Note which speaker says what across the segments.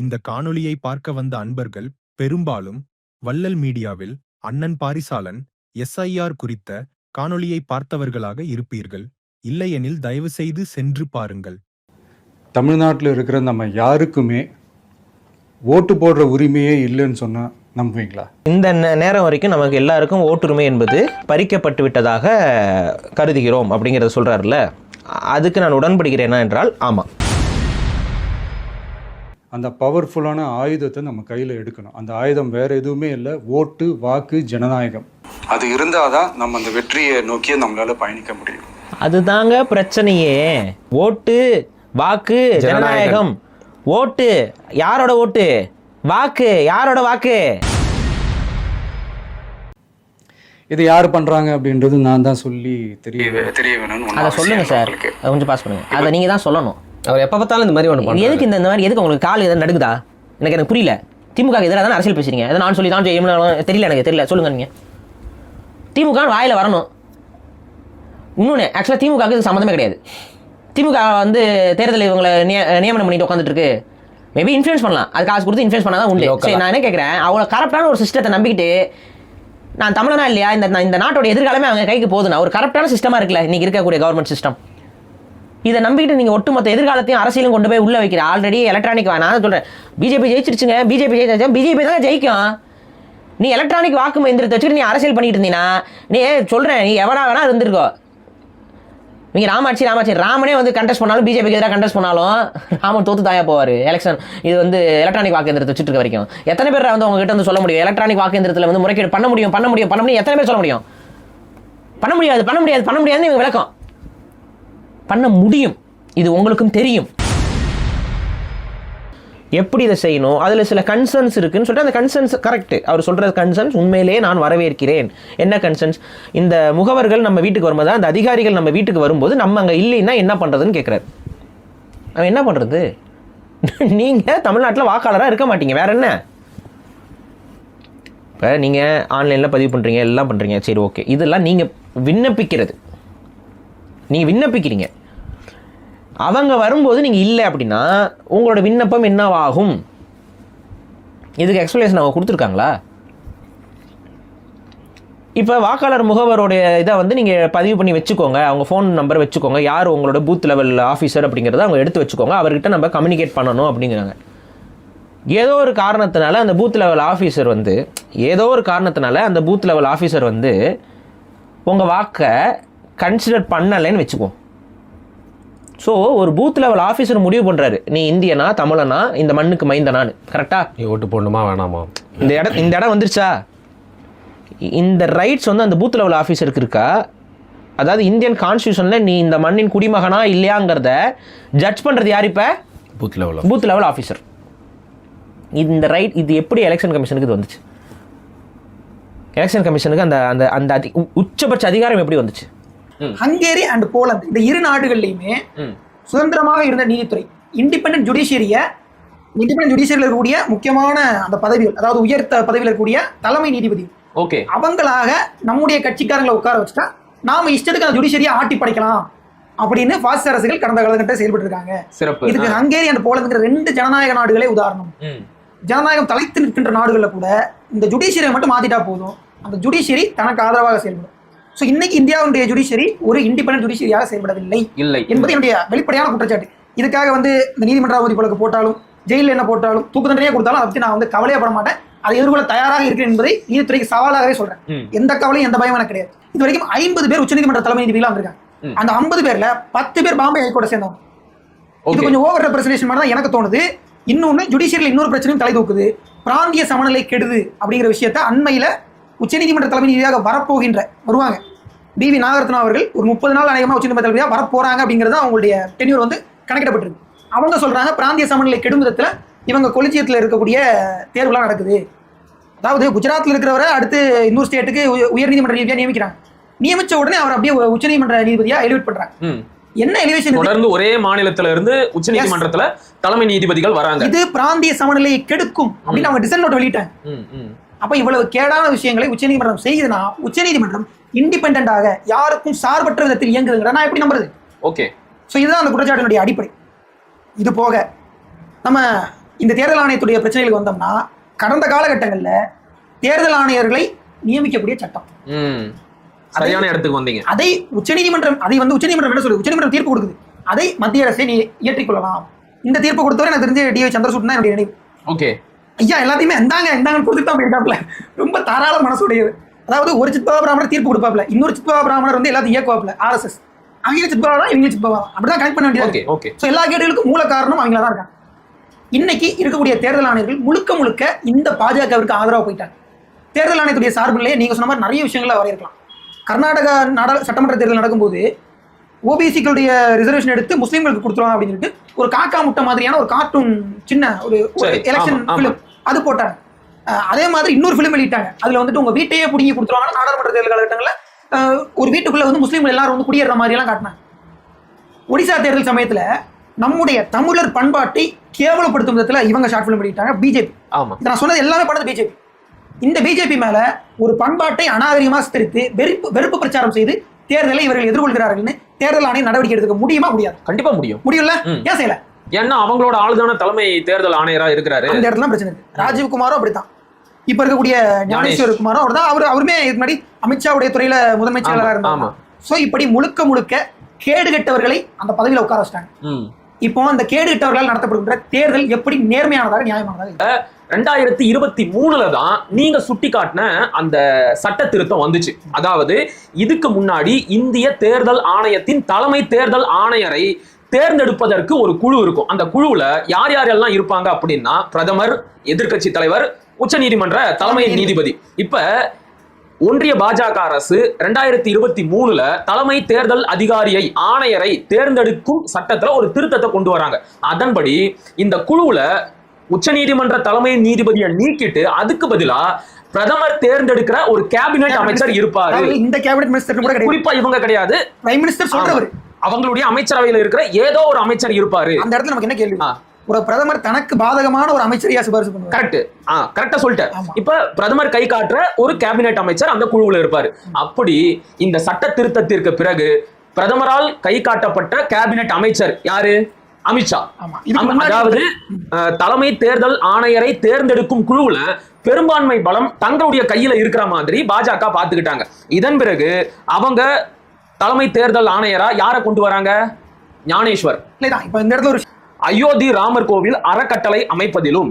Speaker 1: இந்த காணொளியை பார்க்க வந்த அன்பர்கள் பெரும்பாலும் வள்ளல் மீடியாவில் அண்ணன் பாரிசாலன் எஸ்ஐஆர் குறித்த காணொளியை பார்த்தவர்களாக இருப்பீர்கள். இல்லையெனில் தயவு செய்து சென்று பாருங்கள்.
Speaker 2: தமிழ்நாட்டில் இருக்கிற நம்ம யாருக்குமே ஓட்டு போடுற உரிமையே இல்லைன்னு சொன்னா நம்புவீங்களா?
Speaker 3: இந்த நேரம் வரைக்கும் நமக்கு எல்லாருக்கும் ஓட்டுரிமை என்பது பறிக்கப்பட்டு விட்டதாக கருதுகிறோம் அப்படிங்கிறத சொல்றாருல்ல, அதுக்கு நான் உடன்படுகிறேனா என்றால் ஆமாம்.
Speaker 2: அந்த பவர்ஃபுல்லான ஆயுதத்தை நம்ம கையில் எடுக்கணும். அந்த ஆயுதம் வேற எதுவுமே இல்லை, ஓட்டு, வாக்கு, ஜனநாயகம். அது இருந்தால் தான் நம்ம அந்த வெற்றியை நோக்கியே நம்மளால பயணிக்க முடியும்.
Speaker 3: அதுதாங்க பிரச்சனையே. ஓட்டு, வாக்கு, ஜனநாயகம். ஓட்டு யாரோட ஓட்டு, வாக்கு யாரோட வாக்கு?
Speaker 2: இது யார் பண்றாங்க அப்படின்றது நான் தான் சொல்லி தெரிய வேணும்னு.
Speaker 3: அதை சொல்லுங்க சார், கொஞ்சம் பாஸ் பண்ணுங்க. அதை நீங்க தான் சொல்லணும்.
Speaker 4: அவர் எப்போ பார்த்தாலும் இந்த மாதிரி ஒன்று
Speaker 3: எதுக்கு இந்த மாதிரி எதுக்கு உங்களுக்கு கால் எதாவது நடுக்குதா? எனக்கு புரியல. திமுக எதிராக தான் அரசியல் பேசுறீங்க. அதை நான் சொல்லி தான் தெரியல, எனக்கு தெரியல. சொல்லுங்க. நீங்க திமுக வாயில வரணும். இன்னொன்று ஆக்சுவலாக திமுகவுக்கு இது சம்மந்தமே கிடையாது. திமுக வந்து தேர்தலில் இவங்களை நியமனம் பண்ணிட்டு உட்காந்துட்டு இருக்கு. மேபி இன்ஃப்ளூயன்ஸ் பண்ணலாம், அது காசு கொடுத்து இன்ஃப்ளூயன்ஸ் பண்ணால் தான் உண்டு. சரி, நான் என்ன கேட்குறேன், அவ்வளோ கரெக்டான ஒரு சிஸ்டத்தை நம்பிக்கிட்டு நான் தமிழனா இல்லையா, இந்த நாட்டோட எதிர்காலமே அவங்க கைக்கு போகுதுன்னா ஒரு கரெக்டான சிஸ்டமாக இருக்குல்ல இன்றைக்கி இருக்கக்கூடிய கவர்மெண்ட் சிஸ்டம். இதை நம்பிக்கிட்டு நீங்கள் ஒட்டுமொத்த எதிர்காலத்தையும் அரசியலும் கொண்டு போய் உள்ளே வைக்கிற. ஆல்ரெடி எலக்ட்ரானிக் நான் சொல்கிறேன், பிஜேபி ஜெயிச்சிருச்சுங்க, பிஜேபி தான் ஜெயிக்கும். நீ எலக்ட்ரானிக் வாக்கு எந்திரத்தை வச்சுட்டு நீ அரசியல் பண்ணிட்டு இருந்தீங்கன்னா, நீ சொல்கிறேன், நீ எவனா வேணா இருந்திருக்கோ. நீங்கள் ராமனே வந்து கண்டெஸ்ட் பண்ணாலும், பிஜேபிக்கு எதிராக கண்டெஸ்ட் பண்ணாலும் ராமன் தோத்து தாயா போவார் எலெக்ஷன். இது வந்து எலக்ட்ரானிக் வாக்கு எந்திரத்தை வச்சுட்டு இருக்க வரைக்கும் எத்தனை பேர் வந்து உங்ககிட்ட வந்து சொல்ல முடியும் எலக்ட்ரானிக் வாக்கு எந்திரத்தில் வந்து முறைகேடு பண்ண முடியும் எத்தனை பேர் சொல்ல முடியும்? பண்ண முடியாதுன்னு இவங்க விளக்கம். பண்ண முடியும், இது உங்களுக்கும் தெரியும். எப்படி இதை செய்யணும், அதில் சில கன்சர்ன்ஸ் இருக்குன்னு சொல்லிட்டு அந்த கன்சர்ன்ஸ் கரெக்ட். அவர் சொல்கிற கன்சர்ன்ஸ் உண்மையிலேயே நான் வரவேற்கிறேன். என்ன கன்சர்ன்ஸ்? இந்த முகவர்கள் நம்ம வீட்டுக்கு வரும்போது, அந்த அதிகாரிகள் நம்ம வீட்டுக்கு வரும்போது நம்ம அங்கே இல்லைன்னா என்ன பண்ணுறதுன்னு கேட்குறாரு. அவன் என்ன பண்ணுறது? நீங்கள் தமிழ்நாட்டில் வாக்காளராக இருக்க மாட்டீங்க, வேற என்ன? இப்போ நீங்கள் ஆன்லைனில் பதிவு பண்ணுறீங்க, எல்லாம் பண்ணுறீங்க, சரி ஓகே, இதெல்லாம் நீங்கள் விண்ணப்பிக்கிறீங்க. அவங்க வரும்போது நீங்கள் இல்லை அப்படின்னா உங்களோட விண்ணப்பம் என்னவாகும்? இதுக்கு எக்ஸ்பிளேஷன் அவங்க கொடுத்துருக்காங்களா? இப்போ வாக்காளர் முகவரோடைய இதை வந்து நீங்கள் பதிவு பண்ணி வச்சுக்கோங்க, அவங்க ஃபோன் நம்பர் வச்சுக்கோங்க, யார் உங்களோட பூத் லெவல் ஆஃபீஸர் அப்படிங்கிறத அவங்க எடுத்து வச்சுக்கோங்க, அவர்கிட்ட நம்ம கம்யூனிகேட் பண்ணணும் அப்படிங்கிறாங்க. ஏதோ ஒரு காரணத்தினால அந்த பூத் லெவல் ஆஃபீஸர் வந்து உங்கள் வாக்கை கன்சிடர் பண்ணலைன்னு வச்சுக்குவோம். ஸோ ஒரு பூத் லெவல் ஆஃபீஸர் முடிவு பண்ணுறாரு, நீ இந்தியனா தமிழனா இந்த மண்ணுக்கு மைந்தனான்னு. கரெக்டாக
Speaker 4: நீ ஓட்டு போடணுமா வேணாமா,
Speaker 3: இந்த இடம் வந்துருச்சா? இந்த ரைட்ஸ் வந்து அந்த பூத் லெவல் ஆஃபீஸருக்கு இருக்கா? அதாவது இந்தியன் கான்ஸ்டியூஷனில் நீ இந்த மண்ணின் குடிமகனா இல்லையாங்கிறத ஜட்ஜ் பண்ணுறது யார்? இப்போ பூத் லெவல் ஆஃபீஸர். இந்த ரைட் இது எப்படி எலெக்ஷன் கமிஷனுக்கு இது வந்துச்சு? எலெக்ஷன் கமிஷனுக்கு அந்த அந்த அந்த உச்சபட்ச அதிகாரம் எப்படி வந்துச்சு?
Speaker 5: ஹங்கேரி அண்ட் போலந்து இந்த இரு நாடுகள்லையுமே சுதந்திரமாக இருந்த நீதித்துறை, இண்டிபெண்டன்ட் ஜுடிஷியரியில் இருக்கக்கூடிய முக்கியமான அந்த பதவிகள், அதாவது உயர்த்த பதவியில் இருக்கக்கூடிய தலைமை நீதிபதி,
Speaker 3: ஓகே,
Speaker 5: அவங்களாக நம்முடைய கட்சிக்காரங்களை உட்கார வச்சுட்டா நாம இஷ்டத்துக்கு அந்த ஜுடிஷியரியை ஆட்டி படைக்கலாம் அப்படின்னு பாசிச அரசுகள் கடந்த காலகட்டத்தில் செயல்பட்டு இருக்காங்க. இதுக்கு ஹங்கேரி அண்ட் போலந்துங்கிற 2 ஜனநாயக நாடுகளே உதாரணம். ஜனநாயகம் தலைத்து நிற்கின்ற நாடுகளில் கூட இந்த ஜுடிஷியரியை மட்டும் மாத்திட்டா போதும், அந்த ஜுடிஷியரி தனக்கு ஆதரவாக செயல்படும். ஸோ இன்னைக்கு இந்தியாவுடைய ஜுடிஷியரி ஒரு இண்டிபெண்டன்ட் ஜுடிஷியரியாக செயல்படவில்லை என்பது என்னுடைய வெளிப்படையான குற்றச்சாட்டு. இதுக்காக வந்து இந்த நீதிமன்ற அவதி வழக்கு போட்டாலும், ஜெயிலில் என்ன போட்டாலும், தூக்கு தண்டனையே கொடுத்தாலும் அதை பற்றி நான் வந்து கவலையப்பட மாட்டேன். அதை எதிர்கொள்ள தயாராக இருக்கிறேன் என்பதை நீதித்துறைக்கு சவாலாகவே சொல்றேன். எந்த கவலையும் எந்த பயமும் எனக்கு கிடையாது. இது வரைக்கும் 50 பேர் உச்சநீதிமன்ற தலைமை நீதிபதிகளாக வந்திருக்காங்க. அந்த 50 பேர்ல 10 பேர் பாம்பே ஹைகோர்ட்டை சேர்ந்தவங்க. இது கொஞ்சம் ஓவர் ரெப்ரசன்டேஷன் மாதிரி தான் எனக்கு தோணுது. இன்னொன்று, ஜுடிஷியரியில் இன்னொரு பிரச்சனையும் தலை தூக்குது. பிராந்திய சமநிலை கெடுது அப்படிங்கிற விஷயத்த அண்மையில் உச்சநீதிமன்ற தலைமை நீதியாக வருவாங்க டிவி நாகரத்னா அவர்கள் ஒரு 30 நாள் அநேகமாக உச்சநீதிமன்ற தலைமையாக வரப்போறாங்க அப்படிங்கிறது அவங்களுடைய டென்யூர் வந்து கணக்கிடப்பட்டிருக்கு. அவங்க சொல்றாங்க பிராந்திய சமநிலை கெடும் விதத்தில் இவங்க கொலிஜியத்தில் இருக்கக்கூடிய தேர்வுலாம் நடக்குது. அதாவது குஜராத்தில் இருக்கிறவரை அடுத்து இன்னொரு ஸ்டேட்டுக்கு உயர்நீதிமன்ற நீதிபதியாக நியமிக்கிறாங்க. நியமிச்ச உடனே அவர் அப்படியே உச்சநீதிமன்ற நீதிபதியாக எலிவேட் பண்றாங்க. என்ன எலிவேஷன்?
Speaker 4: தொடர்ந்து ஒரே மாநிலத்துல இருந்து உச்சநீதிமன்றத்துல தலைமை நீதிபதிகள் வராங்க.
Speaker 5: இது பிராந்திய சமநிலையை கெடுக்கும் அப்படின்னு அவங்க டிசைன் நோட் வெளியிட்டாங்க. அப்ப இவ்வளவு கேடான விஷயங்களை உச்சநீதிமன்றம் செய்யுதுன்னா உச்சநீதிமன்றம் இண்டிபெண்டாக யாருக்கும் சார்பற்ற விதத்தில் இயங்குதுங்கிற நான் எப்படி நம்புறது?
Speaker 4: ஓகே,
Speaker 5: ஸோ இதுதான் அந்த குற்றச்சாட்டினுடைய அடிப்படை. இது போக நம்ம இந்த தேர்தல் ஆணையத்துடைய பிரச்சனைகளுக்கு வந்தோம்னா கடந்த காலகட்டங்கள்ல தேர்தல் ஆணையர்களை நியமிக்கக்கூடிய சட்டம்
Speaker 4: சரியான இடத்துக்கு வந்தீங்க.
Speaker 5: அதை உச்சநீதிமன்றம் என்ன சொல்லுது? உச்சநீதிமன்றம் தீர்ப்பு கொடுக்குது, அதை மத்திய அரசை நீ இயற்றிக்கொள்ளலாம். இந்த தீர்ப்பு கொடுத்தவரை எனக்கு தெரிஞ்சு டி. சந்திரசூட் தான் என்னுடைய நினைவு.
Speaker 4: ஓகே
Speaker 5: ஐயா எல்லாத்தையுமே இந்தாங்க கொடுத்துட்டு தான் போயிருக்காப்ல. ரொம்ப தாராள மனசுடையது. அதாவது ஒரு சித்பாவ பிராமணர் தீர்ப்பு கொடுப்பாப்ல, இன்னொரு சித்பாவ பிராமணர் வந்து எல்லாத்தையும் இயக்குவாப்ல. RSS அவங்க சித்பாவா இவங்க சித்பாவா அப்படிதான் கனெக்ட் பண்ண வேண்டியது.
Speaker 4: ஓகே.
Speaker 5: ஸோ எல்லா கேடுகளுக்கும் மூல காரணம் அவங்கள தான் இருக்காங்க. இன்னைக்கு இருக்கக்கூடிய தேர்தல் ஆணையர்கள் முழுக்க இந்த பாஜகவிற்கு ஆதரவாக போயிட்டாங்க. தேர்தல் ஆணையத்துடைய சார்பிலேயே நீங்க சொன்ன மாதிரி நிறைய விஷயங்களை வரையறுக்கலாம். கர்நாடகா சட்டமன்ற தேர்தல் நடக்கும்போது ஓபிசிகளுடைய ரிசர்வேஷன் எடுத்து முஸ்லீம்களுக்கு கொடுத்துருவாங்க அப்படின்னு சொல்லிட்டு ஒரு காக்கா முட்டை மாதிரியான ஒரு கார்ட்டூன் சின்ன ஒரு எலெக்ஷன் ஃபிலிம் அது போட்டாங்க. அதே மாதிரி இன்னொரு ஃபிலிம் வெளியிட்டாங்க. அதுல வந்துட்டு உங்க வீட்டையே பிடிங்கி கொடுத்துருவாங்க. நாடாளுமன்ற தேர்தல் காலகட்டங்களில் ஒரு வீட்டுக்குள்ள வந்து முஸ்லீம்கள் எல்லாரும் வந்து குடியேற மாதிரி எல்லாம் காட்டினாங்க. ஒடிசா தேர்தல் சமயத்துல நம்முடைய தமிழர் பண்பாட்டை கேவலப்படுத்தும் விதத்துல இவங்க ஷார்ட் ஃபிலிம் வெளியிட்டாங்க. பிஜேபி நான் சொன்னது எல்லாமே பண்ணது பிஜேபி. இந்த பிஜேபி மேல ஒரு பண்பாட்டை அநாகரிகமா சித்தரித்து வெறுப்பு பிரச்சாரம் செய்து தேர்தலை இவர்கள் எதிர்கொள்கிறார்கள் தேர்தல் ஆணையம் நடவடிக்கை எடுக்க முடியுமா? முடியாது.
Speaker 4: கண்டிப்பா முடியும்ல.
Speaker 5: ஏன் செய்யல?
Speaker 4: ஏன்னா அவங்களோட ஆளுதான தலைமை தேர்தல் ஆணையரா இருக்கிறாரு.
Speaker 5: அந்த இடத்துல பிரச்சனை இருக்கு. ராஜீவ்குமாரும் அப்படித்தான். இப்ப இருக்கக்கூடிய ஞானேஸ்வர் குமாரும் அவர்தான். அவருமே இதுக்கு முன்னாடி அமித்ஷாவுடைய துறையில முதன்மை செயலராக இருந்தாங்க. சோ இப்படி முழுக்க கேடு கெட்டவர்களை அந்த பதவியில உட்கார வச்சிட்டாங்க. இப்போ அந்த கேடு கெட்டவர்களால் நடத்தப்படுகின்ற தேர்தல் எப்படி நேர்மையானதாக நியாயமானதாக
Speaker 4: 2023 தான் நீங்க சுட்டி காட்டின அந்த சட்ட திருத்தம் வந்துச்சு. அதாவது இதுக்கு முன்னாடி இந்திய தேர்தல் ஆணையத்தின் தலைமை தேர்தல் ஆணையரை தேர்ந்தெடுப்பதற்கு ஒரு குழு இருக்கும். அந்த குழுவுல யார் யாரெல்லாம் இருப்பாங்க அப்படின்னா பிரதமர், எதிர்க்கட்சி தலைவர், உச்ச நீதிமன்ற தலைமை நீதிபதி. இப்ப ஒன்றிய பாஜக அரசு 2023 தலைமை தேர்தல் அதிகாரியை ஆணையரை தேர்ந்தெடுக்கும் சட்டத்துல ஒரு திருத்தத்தை கொண்டு வராங்க. அதன்படி இந்த குழுவுல உச்ச நீதிமன்ற தலைமை நீதிபதியை நீக்கிட்டு அதுக்கு பதிலா பிரதமர் தேர்ந்தெடுக்கிற ஒரு கேபினெட் அமைச்சர் இருப்பாரு.
Speaker 5: இந்த கேபினெட் மினிஸ்டர் கூட
Speaker 4: குறிப்பா இவங்க கிடையாது,
Speaker 5: பிரைம் மினிஸ்டர் சொல்றவர்,
Speaker 4: அவங்களுடைய அமைச்சரவையில் இருக்கிற ஏதோ ஒரு அமைச்சர் இருப்பாரு.
Speaker 5: அந்த இடத்துல நமக்கு என்ன கேள்வி? ஒரு பிரதமர் தனக்கு பாதகமான ஒரு அமைச்சரையா சிபாரிசு பண்ணுவார்.
Speaker 4: கரெக்டா சொல்லிட்டேன். இப்ப பிரதமர் கை காட்டுற ஒரு கேபினெட் அமைச்சர் அந்த குழுவுல இருப்பாரு. அப்படி இந்த சட்ட திருத்தத்திற்கு பிறகு பிரதமரால் கை காட்டப்பட்ட கேபினெட் அமைச்சர் யாரு? அமித்ஷா. அதாவது தலைமை தேர்தல் ஆணையரை தேர்ந்தெடுக்கும் குழுவுல பெரும்பான்மை பலம் தங்களுடைய கையில இருக்கிற மாதிரி பாஜக பாத்துக்கிட்டாங்க. இதன் பிறகு அவங்க தலைமை தேர்தல் ஆணையரா யாரை கொண்டு வராங்க? ஞானேஸ்வர். அயோத்தி ராமர் கோவில் அறக்கட்டளை அமைப்பதிலும்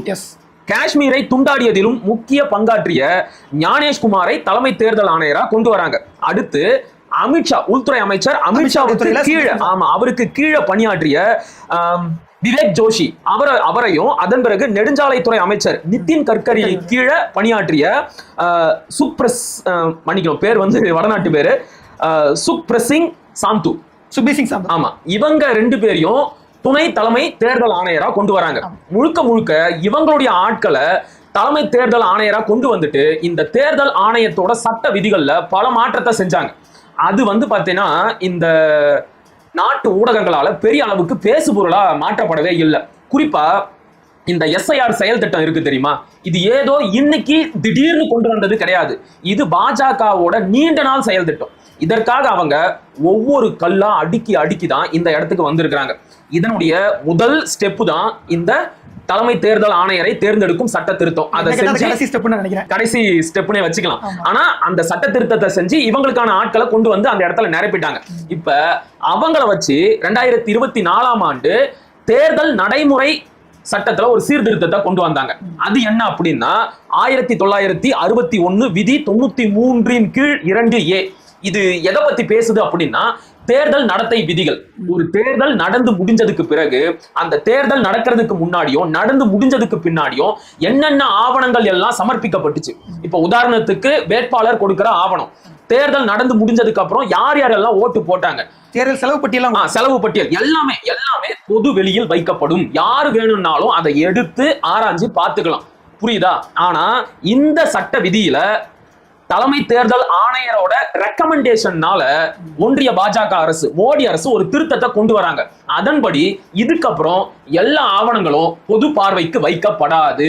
Speaker 4: காஷ்மீரை துண்டாடியதிலும் முக்கிய பங்காற்றிய ஞானேஷ்குமாரை தலைமை தேர்தல் ஆணையரா கொண்டு வராங்க. அடுத்து அமித்ஷா, உள்துறை அமைச்சர் அவருக்கு கீழே பணியாற்றிய விவேக் ஜோஷி அவரையும், அதன் பிறகு நெடுஞ்சாலைத்துறை அமைச்சர் நிதின் கட்கரி கீழே பணியாற்றிய பேர் வந்து வடநாட்டு பேரு சுக்பிரசிங் சாந்து. ஆமா, இவங்க 2 பேரையும் துணை தலைமை தேர்தல் ஆணையரா கொண்டு வராங்க. முழுக்க இவங்களுடைய ஆட்களை தலைமை தேர்தல் ஆணையரா கொண்டு வந்துட்டு இந்த தேர்தல் ஆணையத்தோட சட்ட விதிகள்ல பல மாற்றத்தை செஞ்சாங்க. அது வந்து பாத்தீங்கன்னா இந்த நாட்டு ஊடகங்களால பெரிய அளவுக்கு பேசுபொருளா மாற்றப்படவே இல்லை. குறிப்பா இந்த SIR செயல் திட்டம் இருக்கு தெரியுமா? இது ஏதோ இன்னைக்கு திடீர்னு கொண்டு வந்தது கிடையாது. இது பாஜகவோட நீண்ட நாள் செயல் திட்டம். இதற்காக அவங்க ஒவ்வொரு கல்லா அடுக்கி தான் இந்த இடத்துக்கு வந்திருக்கிறாங்க. இதனுடைய முதல் ஸ்டெப் தான் இந்த தலைமை தேர்தல் ஆணையரை தேர்ந்தெடுக்கும் சட்ட திருத்தம். அதை செஞ்சு கடைசி ஸ்டெப்னே வச்சுக்கலாம். ஆனா அந்த சட்ட திருத்தத்தை செஞ்சு இவங்களுக்கான ஆட்களை கொண்டு வந்து அந்த இடத்துல நிரப்பிட்டாங்க. இப்ப அவங்கள வச்சு 2024 ஆண்டு தேர்தல் நடைமுறை சட்டத்துல ஒரு சீர்திருத்தத்தை கொண்டு வந்தாங்க. அது என்ன அப்படின்னா 1961 விதி 93 கீழ் 2A. இது எதை பத்தி பேசுது அப்படின்னா தேர்தல் நடத்தை விதிகள். ஒரு தேர்தல் நடந்து முடிஞ்சதுக்கு பிறகு அந்த தேர்தல் நடக்கிறதுக்கு முன்னாடியும் நடந்து முடிஞ்சதுக்கு பின்னாடியும் என்னென்ன ஆவணங்கள் எல்லாம் சமர்ப்பிக்கப்பட்டுச்சு. இப்ப உதாரணத்துக்கு வேட்பாளர் கொடுக்கிற ஆவணம், தேர்தல் நடந்து முடிஞ்சதுக்கு அப்புறம் யார் யாரெல்லாம் ஓட்டு போட்டாங்க,
Speaker 5: தேர்தல்
Speaker 4: செலவு பட்டியல் எல்லாமே பொது வெளியில் வைக்கப்படும். யாரு வேணும்னாலும் அதை எடுத்து ஆராய்ஞ்சு பார்த்துக்கலாம். புரியுதா? ஆனா இந்த சட்ட விதியில தலைமை தேர்தல் ஆணையரோட ரெக்கமெண்டேஷன்னால ஒன்றிய பாஜக அரசு, மோடி அரசு ஒரு திருத்தத்தை கொண்டு வராங்க. அதன்படி இதுக்கப்புறம் எல்லா ஆவணங்களும் பொது பார்வைக்கு வைக்கப்படாது.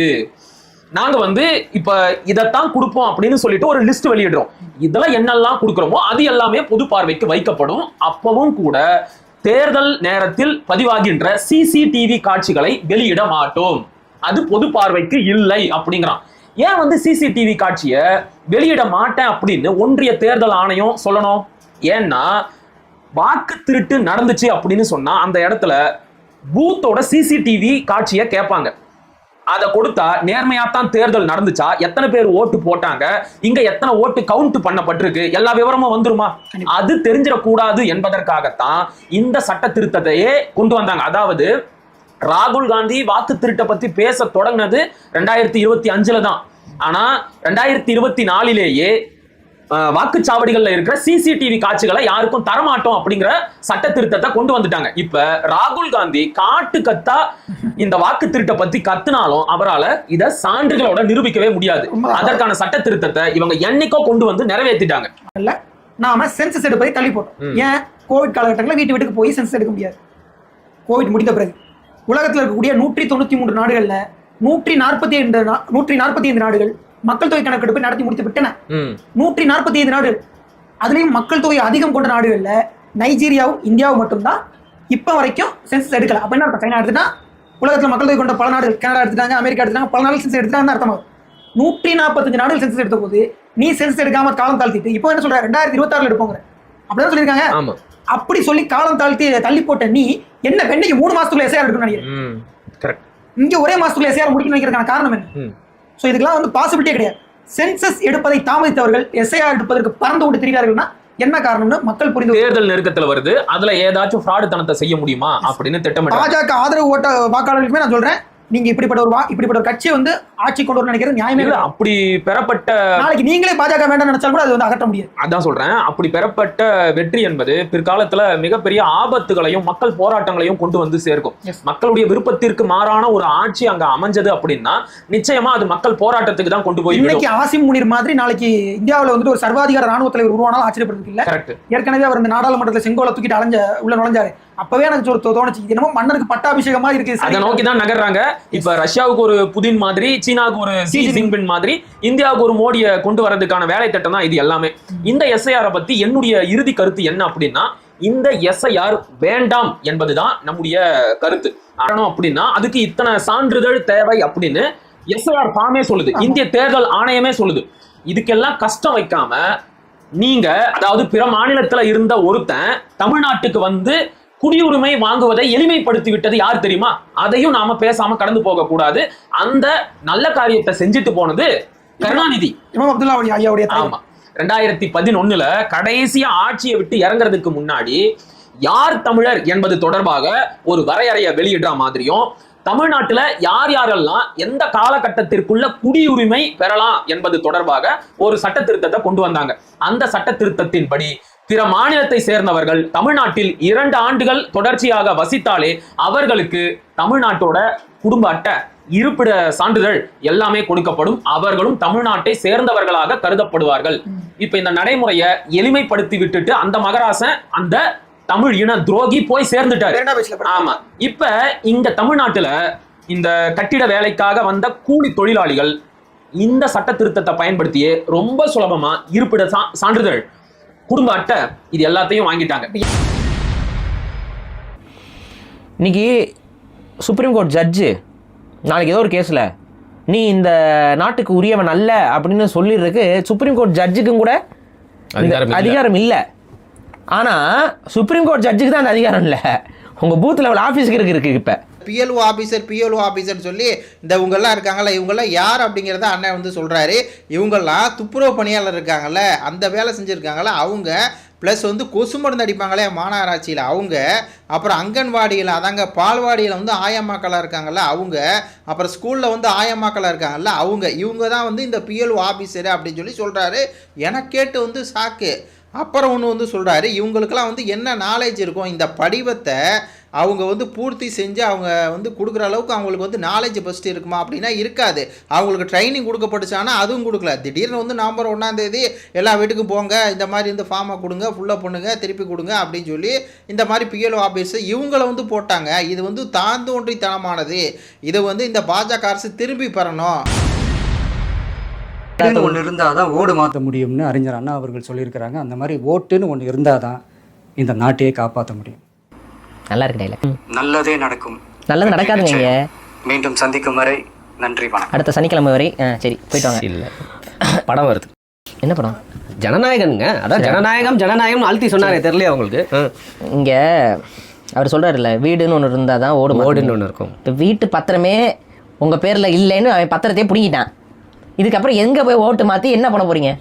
Speaker 4: நாங்க வந்து இப்ப இதைத்தான் கொடுப்போம் அப்படின்னு சொல்லிட்டு ஒரு லிஸ்ட் வெளியிடுறோம். இதெல்லாம் என்னெல்லாம் கொடுக்குறோமோ அது எல்லாமே பொது பார்வைக்கு வைக்கப்படும். அப்பவும் கூட தேர்தல் நேரத்தில் பதிவாகின்ற CCTV காட்சிகளை வெளியிட மாட்டோம் அது பொது பார்வைக்கு இல்லை அப்படிங்கிறான். ஏன் வந்து சிசிடிவி காட்சியை வெளியிட மாட்டேன் அப்படின்னு ஒன்றிய தேர்தல் ஆணையம் சொல்லணும்? ஏன்னா வாக்கு திருட்டு நடந்துச்சு அப்படின்னு சொன்னா அந்த இடத்துல பூத்தோட சிசிடிவி காட்சியை கேட்பாங்க. அதை கொடுத்தா நேர்மையாத்தான் தேர்தல் நடந்துச்சா, எத்தனை பேர் ஓட்டு போட்டாங்க, இங்க எத்தனை ஓட்டு கவுண்ட் பண்ணப்பட்டிருக்கு, எல்லா விவரமும் வந்துருமா? அது தெரிஞ்சிடக்கூடாது என்பதற்காகத்தான் இந்த சட்ட திருத்தத்தையே கொண்டு வந்தாங்க. அதாவது ராகுல் காந்தி வாக்கு திருட்டை பத்தி பேச தொடங்கினது 2025 தான். ஆனா 2024 வாக்குச்சாவடிகள்ல இருக்கிற சிசிடிவி காட்சிகளை யாருக்கும் தரமாட்டோம் அப்படிங்கிற சட்ட திருத்தத்தை கொண்டு வந்துட்டாங்க. இப்ப ராகுல் காந்தி காட்டு கத்தா இந்த வாக்கு திருட்டை பத்தி கத்துனாலும் அவரால் இத சான்றுகளோட நிரூபிக்கவே முடியாது. அதற்கான சட்ட திருத்தத்தை இவங்க என்னைக்கோ கொண்டு வந்து நிறைவேற்றிட்டாங்க.
Speaker 5: நாம சென்சஸ் எடுப்பதை தள்ளி போட்டோம். ஏன்? கோவிட் காலகட்டங்களில் வீட்டுக்கு போய் சென்சஸ் எடுக்க முடியாது. கோவிட் முடிந்த பிறகு உலகத்தில் இருக்கக்கூடிய 193 நாடுகள்ல 145 நாடுகள் மக்கள் தொகை கணக்கெடுப்பை நடத்தி முடித்து விட்டன. 145 நாடுகள். அதுலயும் மக்கள் தொகை அதிகம் கொண்ட நாடுகள்ல நைஜீரியாவும் இந்தியாவும் மட்டும்தான் இப்ப வரைக்கும் சென்சஸ் எடுக்கல. அப்ப என்ன அர்த்தம்? சைனா எடுத்துட்டா உலகத்துல மக்கள் தொகை கொண்ட பல நாடுகள், கனடா எடுத்துட்டாங்க, அமெரிக்கா எடுத்துட்டாங்க, பல நாடுகள் சென்சஸ் எடுத்துட்டாங்க அர்த்தம். 145 நாடுகள் சென்சஸ் எடுத்த போது நீ சென்சஸ் எடுக்காம காலம் தாழ்த்திட்டு இப்போ என்ன சொல்ற 2026 எடுப்போங்க அப்படிதான் சொல்லியிருக்காங்க. அப்படி சொல்லி காலம் தாழ்த்தி தள்ளி போட்ட நீ என்ன வெண்ணைக்கு 3 மாசத்துக்குள்ள எஸ்ஐஆர் எடுக்கணும்னு நினைக்கிறேன். இங்க ஒரே மாசத்துக்குள்ள எஸ்ஐஆர் முடிக்கணும் நினைக்கிறதுக்கான காரணம் என்ன? சோ இதுக்கெல்லாம் வந்து பாசிபிலிட்டியே கிடையாது. சென்சஸ் எடுப்பதை தாமதித்தவர்கள் எஸ்ஐஆர் எடுப்பதற்கு பறந்து கொண்டு திரிகிறார்கள்னா என்ன காரணம்னு மக்கள் புரிந்து.
Speaker 4: தேர்தல் நெருக்கத்துல வருது, அதுல ஏதாச்சும் ஃப்ராடு தனத்தை செய்ய முடியுமா அப்படின்னு திட்டமிட்டு
Speaker 5: பாஜக ஆதரவு ஓட்ட வாக்காளர்களுக்குமே நான் சொல்றேன், நீங்க இப்படிப்பட்ட ஒரு கட்சியை வந்து ஆட்சி கொண்டு வர நினைக்கிறது நியாயமே இல்லை.
Speaker 4: அப்படி பெறப்பட்ட
Speaker 5: நாளைக்கு நீங்களே பாஜக வேண்டாம் நினைச்சாலும் கூட அது வந்து அகற்ற முடியாது.
Speaker 4: அதான் சொல்றேன், அப்படி பெறப்பட்ட வெற்றி என்பது பிற்காலத்துல மிகப்பெரிய ஆபத்துகளையும் மக்கள் போராட்டங்களையும் கொண்டு வந்து சேர்க்கும். மக்களுடைய விருப்பத்திற்கு மாறான ஒரு ஆட்சி அங்க அமைஞ்சது அப்படின்னா நிச்சயமா அது மக்கள் போராட்டத்துக்கு தான் கொண்டு போய்.
Speaker 5: இன்னைக்கு ஆசிம் முனீர் மாதிரி நாளைக்கு இந்தியாவில் வந்துட்டு ஒரு சர்வாதிகார ராணுவ தலைவர் உருவானாலும் ஆச்சரியப்படுறதுக்கு இல்ல. ஏற்கனவே அவர் இந்த நாடாளுமன்றத்தில் செங்கோலை தூக்கிட்டு உள்ள நுழைஞ்சாரு. அப்பவே எனக்கு ஒரு தோணுச்சு, என்னமோ மன்னருக்கு பட்டாபிஷேகமா இருக்கு.
Speaker 4: அதை நோக்கி தான் நகர்றாங்க. இப்ப ரஷ்யாவுக்கு ஒரு புதின் மாதிரி, சீனாவுக்கு ஒரு ஷி ஜின்பிங் மாதிரி, இந்தியாவுக்கு ஒரு மோடியை கொண்டு வரதுக்கான வேலை திட்டம் தான் இது எல்லாமே. இந்த எஸ்ஐஆர் பத்தி என்னுடைய இறுதி கருத்து என்ன அப்படின்னா, இந்த எஸ்ஐஆர் வேண்டாம் என்பதுதான் நம்முடைய கருத்து. காரணம் அப்படின்னா அதுக்கு இத்தனை சான்றிதழ் தேவை அப்படின்னு எஸ்ஐஆர் ஃபார்மே சொல்லுது, இந்திய தேர்தல் ஆணையமே சொல்லுது. இதுக்கெல்லாம் கஷ்டம் வைக்காம நீங்க, அதாவது பிற மாநிலத்துல இருந்த ஒருத்தன் தமிழ்நாட்டுக்கு வந்து குடியுரிமை வாங்குவதை எளிமைப்படுத்தி விட்டது யார் தெரியுமா? அதையும் நாம பேசாம கடந்து போக கூடாது. அந்த நல்ல காரியத்தை செஞ்சுட்டு போனது கருணாநிதி. ஆமா, 2011 கடைசியா ஆட்சியை விட்டு இறங்குறதுக்கு முன்னாடி யார் தமிழர் என்பது தொடர்பாக ஒரு வரையறையை வெளியிடுற மாதிரியும், தமிழ்நாட்டுல யார் யாரெல்லாம் எந்த காலகட்டத்திற்குள்ள குடியுரிமை பெறலாம் என்பது தொடர்பாக ஒரு சட்ட திருத்தத்தை கொண்டு வந்தாங்க. அந்த சட்ட திருத்தத்தின்படி பிற மாநிலத்தை சேர்ந்தவர்கள் தமிழ்நாட்டில் 2 ஆண்டுகள் தொடர்ச்சியாக வசித்தாலே அவர்களுக்கு தமிழ்நாட்டோட குடும்ப அட்டை, இருப்பிட சான்றிதழ் எல்லாமே கொடுக்கப்படும். அவர்களும் தமிழ்நாட்டை சேர்ந்தவர்களாக கருதப்படுவார்கள். இப்ப இந்த நடைமுறையை எளிமைப்படுத்தி விட்டுட்டு அந்த மகராசன், அந்த தமிழ் இன துரோகி போய் சேர்ந்துட்டாரு. ஆமா, இப்ப இங்க தமிழ்நாட்டுல இந்த கட்டிட வேலைக்காக வந்த கூலி தொழிலாளிகள் இந்த சட்ட திருத்தத்தை பயன்படுத்தியே ரொம்ப சுலபமா இருப்பிட சான்றிதழ், குடும்ப அட்டை, இது எல்லாத்தையும் வாங்கிட்டாங்க.
Speaker 3: இன்னைக்கு சுப்ரீம் கோர்ட் ஜட்ஜு நாளைக்கு ஏதோ ஒரு கேஸில் நீ இந்த நாட்டுக்கு உரியவன் அல்ல அப்படின்னு சொல்லிடுறதுக்கு சுப்ரீம் கோர்ட் ஜட்ஜுக்கும் கூட அதிகாரம் இல்லை. ஆனால் சுப்ரீம் கோர்ட் ஜட்ஜுக்கு தான் அந்த அதிகாரம் இல்லை, உங்கள் பூத் லெவல் ஆஃபீஸுக்கு இருக்கு. இப்போ
Speaker 6: பிஎல்ஓ ஆஃபீஸர் சொல்லி இந்த இவங்கெல்லாம் இருக்காங்கல்ல, இவங்கெல்லாம் யார் அப்படிங்கிறத அண்ணன் வந்து சொல்கிறாரு. இவங்கெல்லாம் துப்புரவு பணியாளர் இருக்காங்கல்ல, அந்த வேலை செஞ்சுருக்காங்கல்ல அவங்க, ப்ளஸ் வந்து கொசு மருந்து அடிப்பாங்களே மாநகராட்சியில் அவங்க, அப்புறம் அங்கன்வாடியில், அதாங்க பால்வாடியில் வந்து ஆயம்மாக்களாக இருக்காங்கல்ல அவங்க, அப்புறம் ஸ்கூலில் வந்து ஆயம்மாக்களாக இருக்காங்கல்ல இவங்க தான் வந்து இந்த பிஎல்ஓ ஆஃபீஸரு அப்படின்னு சொல்லி சொல்கிறாரு. எனக்கு கேட்டு வந்து சாக்கு. அப்புறம் ஒன்று வந்து சொல்கிறாரு, இவங்களுக்கெல்லாம் வந்து என்ன நாலேஜ் இருக்கும், இந்த படிவத்தை அவங்க வந்து பூர்த்தி செஞ்சு அவங்க வந்து கொடுக்குற அளவுக்கு அவங்களுக்கு வந்து நாலேஜ் ஃபஸ்ட்டு இருக்குமா அப்படின்னா இருக்காது. அவங்களுக்கு ட்ரைனிங் கொடுக்கப்பட்டுச்சானா அதுவும் கொடுக்கல. திடீர்னு வந்து நவம்பர் 1 எல்லா வீட்டுக்கும் போங்க, இந்த மாதிரி இந்த ஃபார்மை கொடுங்க, ஃபுல்லாக பண்ணுங்க, திருப்பி கொடுங்க அப்படின்னு சொல்லி இந்த மாதிரி பிஎல்ஓ ஆஃபீஸு இவங்களை வந்து போட்டாங்க. இது வந்து தாந்தோன்றித்தனமானது. இதை வந்து இந்த பாஜக அரசு திரும்பி பெறணும்.
Speaker 2: ஒன்று இருந்தால் தான் ஓடு மாற்ற முடியும்னு அறிஞர் அண்ணா அவர்கள் சொல்லியிருக்கிறாங்க. அந்த மாதிரி ஓட்டுன்னு ஒன்று இருந்தால் தான் இந்த நாட்டையே காப்பாற்ற முடியும்.
Speaker 3: நல்லா இருக்கு டைலாக்.
Speaker 2: நல்லதே நடக்கும்,
Speaker 3: நல்லது நடக்காதுங்க.
Speaker 2: மீண்டும் சந்திக்கும் வரை
Speaker 7: நன்றி, வணக்கம்.
Speaker 3: அடுத்த சனிக்கிழமை வரை சரி போயிட்டு வாங்க.
Speaker 8: இல்லை, படம் வருது.
Speaker 3: என்ன படம்?
Speaker 8: ஜனநாயகனுங்க. அதான் ஜனநாயகம் அழுத்தி சொன்னாரே, தெரியலையா உங்களுக்கு?
Speaker 3: இங்கே அவர் சொல்கிறாருல்ல, வீடுன்னு ஒன்று இருந்தால் தான்
Speaker 8: ஓடுன்னு ஒன்று இருக்கும்.
Speaker 3: இப்போ வீட்டு பத்திரமே உங்கள் பேரில் இல்லைன்னு அவன் பத்திரத்தையே பிடிங்கிட்டான். இதுக்கப்புறம் எங்கே போய் ஓட்டு மாற்றி என்ன பண்ண போகிறீங்க?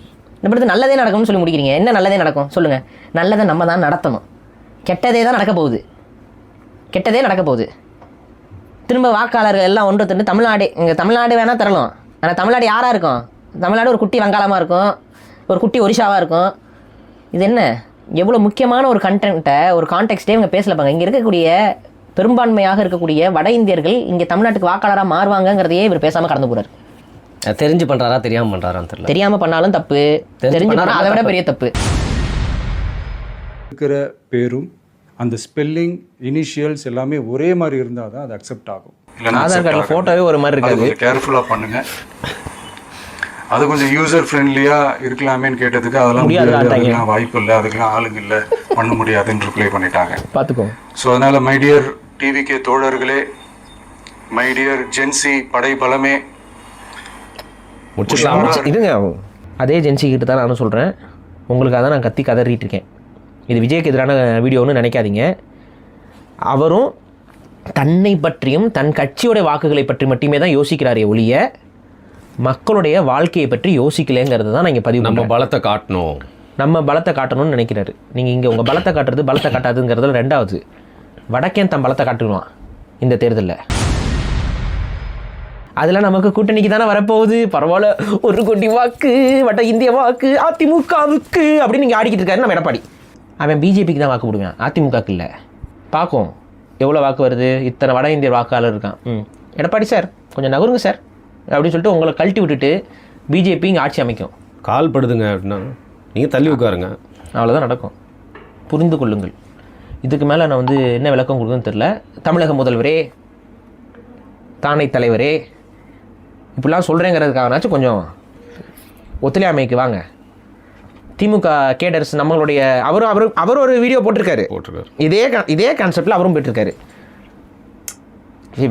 Speaker 3: இந்த நல்லதே நடக்கும்னு சொல்லி முடிக்கிறீங்க. என்ன நல்லதே நடக்கும் சொல்லுங்கள்? நல்லதை நம்ம தான் நடத்தணும். கெட்டதே தான் நடக்க போகுது. கெட்டதே நடக்க போகுது. திரும்ப வாக்காளர்கள் எல்லாம் ஒன்று தின்னு தமிழ்நாடு, இங்கே தமிழ்நாடு வேணால் தரலாம். ஆனால் தமிழ்நாடு யாராக இருக்கும்? தமிழ்நாடு ஒரு குட்டி வங்காளமாக இருக்கும், ஒரு குட்டி ஒரிஷாவாக இருக்கும். இது என்ன எவ்வளோ முக்கியமான ஒரு கண்டென்ட்டை, ஒரு கான்டெக்ஸ்டே இவங்க பேசலப்பாங்க. இங்கே இருக்கக்கூடிய பெரும்பான்மையாக இருக்கக்கூடிய வட இந்தியர்கள் இங்கே தமிழ்நாட்டுக்கு வாக்காளராக மாறுவாங்கங்கிறதையே இவர் பேசாமல் கடந்து போகிறார்.
Speaker 8: தெரிஞ்சு பண்ணுறாரா தெரியாமல் பண்ணுறாரான்னு தெரியல.
Speaker 3: தெரியாமல் பண்ணாலும் தப்பு, தெரிஞ்சு பண்ணாலும் அதை விட பெரிய தப்பு.
Speaker 2: இருக்கிற பேரும் அந்த ஸ்பெல்லிங் இனிஷியல்ஸ் எல்லாமே ஒரே மாதிரி இருந்தால் தான் அது அக்செப்ட் ஆகும்.
Speaker 3: ஆதார் கார்டில் ஃபோட்டோவே ஒரு மாதிரி இருக்காது.
Speaker 2: கேர்ஃபுல்லாக பண்ணுங்க. அது கொஞ்சம் யூசர் ஃப்ரெண்ட்லியாக இருக்கலாமேன்னு கேட்டதுக்கு அதெல்லாம் வாய்ப்பு இல்லை, அதுக்கெல்லாம் ஆளுங்க இல்லை, பண்ண முடியாதுன்னு ரிப்ளை பண்ணிட்டாங்க.
Speaker 3: பார்த்துக்கோங்க.
Speaker 2: ஸோ அதனால் மை டியர் டிவிகே தோழர்களே, மை டியர் ஜென்சி படை பலமே,
Speaker 3: இதுங்க அதே ஜென்சி கிட்ட தான் நானும் சொல்கிறேன். உங்களுக்காக தான் நான் கத்தி கதறிட்டு இருக்கேன். இது விஜய்க்கு எதிரான வீடியோன்னு நினைக்காதீங்க. அவரும் தன்னை பற்றியும் தன் கட்சியோடைய வாக்குகளை பற்றி மட்டுமே தான் யோசிக்கிறாரே ஒழிய மக்களுடைய வாழ்க்கையை பற்றி யோசிக்கலைங்கிறது தான் நான் இங்கே பதிவு.
Speaker 8: நம்ம பலத்தை காட்டணும்,
Speaker 3: நம்ம பலத்தை காட்டணும்னு நினைக்கிறாரு. நீங்கள் இங்கே உங்கள் பலத்தை காட்டுறது பலத்தை காட்டாதுங்கிறதுல ரெண்டாவது. வடக்கேன் தன் பலத்தை காட்டுவான் இந்த தேர்தலில். அதெல்லாம் நமக்கு கூட்டணிக்கு தானே வரப்போகுது, பரவாயில்ல, ஒரு கோடி வாக்கு வட இந்திய வாக்கு அதிமுகவுக்கு அப்படின்னு நீங்கள் ஆடிக்கிட்டு இருக்காரு நம்ம எடப்பாடி. அவன் பிஜேபிக்கு தான் வாக்கு போடுவேன், அதிமுகவுக்கு இல்லை. பார்க்கும் எவ்வளோ வாக்கு வருது. இத்தனை வட இந்திய வாக்காளர் இருக்கான். எடப்பாடி சார் கொஞ்சம் நகருங்க சார் அப்படின்னு சொல்லிட்டு உங்களை கழட்டி விட்டுட்டு பிஜேபி இங்கே ஆட்சி அமைக்கும்.
Speaker 8: கால் படுதுங்க அப்படின்னா நீங்கள் தள்ளி உட்காருங்க,
Speaker 3: அவ்வளோதான் நடக்கும். புரிந்து கொள்ளுங்கள். இதுக்கு மேலே நான் என்ன விளக்கம் கொடுக்குன்னு தெரில. தமிழக முதல்வரே, தானை தலைவரே, இப்படிலாம் சொல்கிறேங்கிறதுக்காகனாச்சும் கொஞ்சம் ஒத்துழையாமைக்கு வாங்க. திமுக கேடர்ஸ் நம்மளுடைய அவர் ஒரு வீடியோ போட்டிருக்காரு. இதே கான்செப்டில் அவரும் போயிட்டுருக்காரு.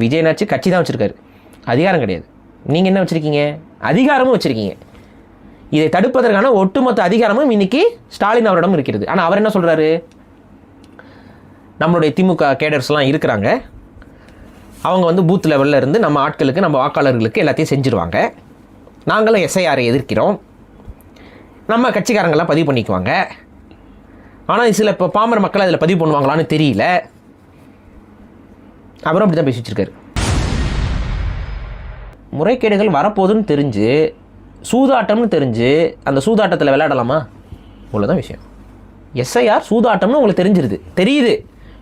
Speaker 3: விஜயனாச்சு கட்சி தான் வச்சுருக்காரு, அதிகாரம் கிடையாது. நீங்கள் என்ன வச்சுருக்கீங்க? அதிகாரமும் வச்சுருக்கீங்க. இதை தடுப்பதற்கான ஒட்டுமொத்த அதிகாரமும் இன்னைக்கு ஸ்டாலின் அவரிடம் இருக்கிறது. ஆனால் அவர் என்ன சொல்கிறாரு? நம்மளுடைய திமுக கேடர்ஸ்லாம் இருக்கிறாங்க, அவங்க பூத் லெவலில் இருந்து நம்ம ஆட்களுக்கு, நம்ம வாக்காளர்களுக்கு எல்லாத்தையும் செஞ்சுருவாங்க. நாங்களும் எஸ்ஐஆரை எதிர்க்கிறோம், நம்ம கட்சிக்காரங்கள்லாம் பதிவு பண்ணிக்குவாங்க. ஆனால் சில இப்போ பாமர மக்கள் அதில் பதிவு பண்ணுவாங்களான்னு தெரியல. அவரும் அப்படி தான் பேசி வச்சுருக்காரு. முறைகேடுகள் வரப்போகுதுன்னு தெரிஞ்சு, சூதாட்டம்னு தெரிஞ்சு அந்த சூதாட்டத்தில் விளையாடலாமா? இவ்வளோதான் விஷயம். எஸ்ஐஆர் சூதாட்டம்னு உங்களுக்கு தெரியுது.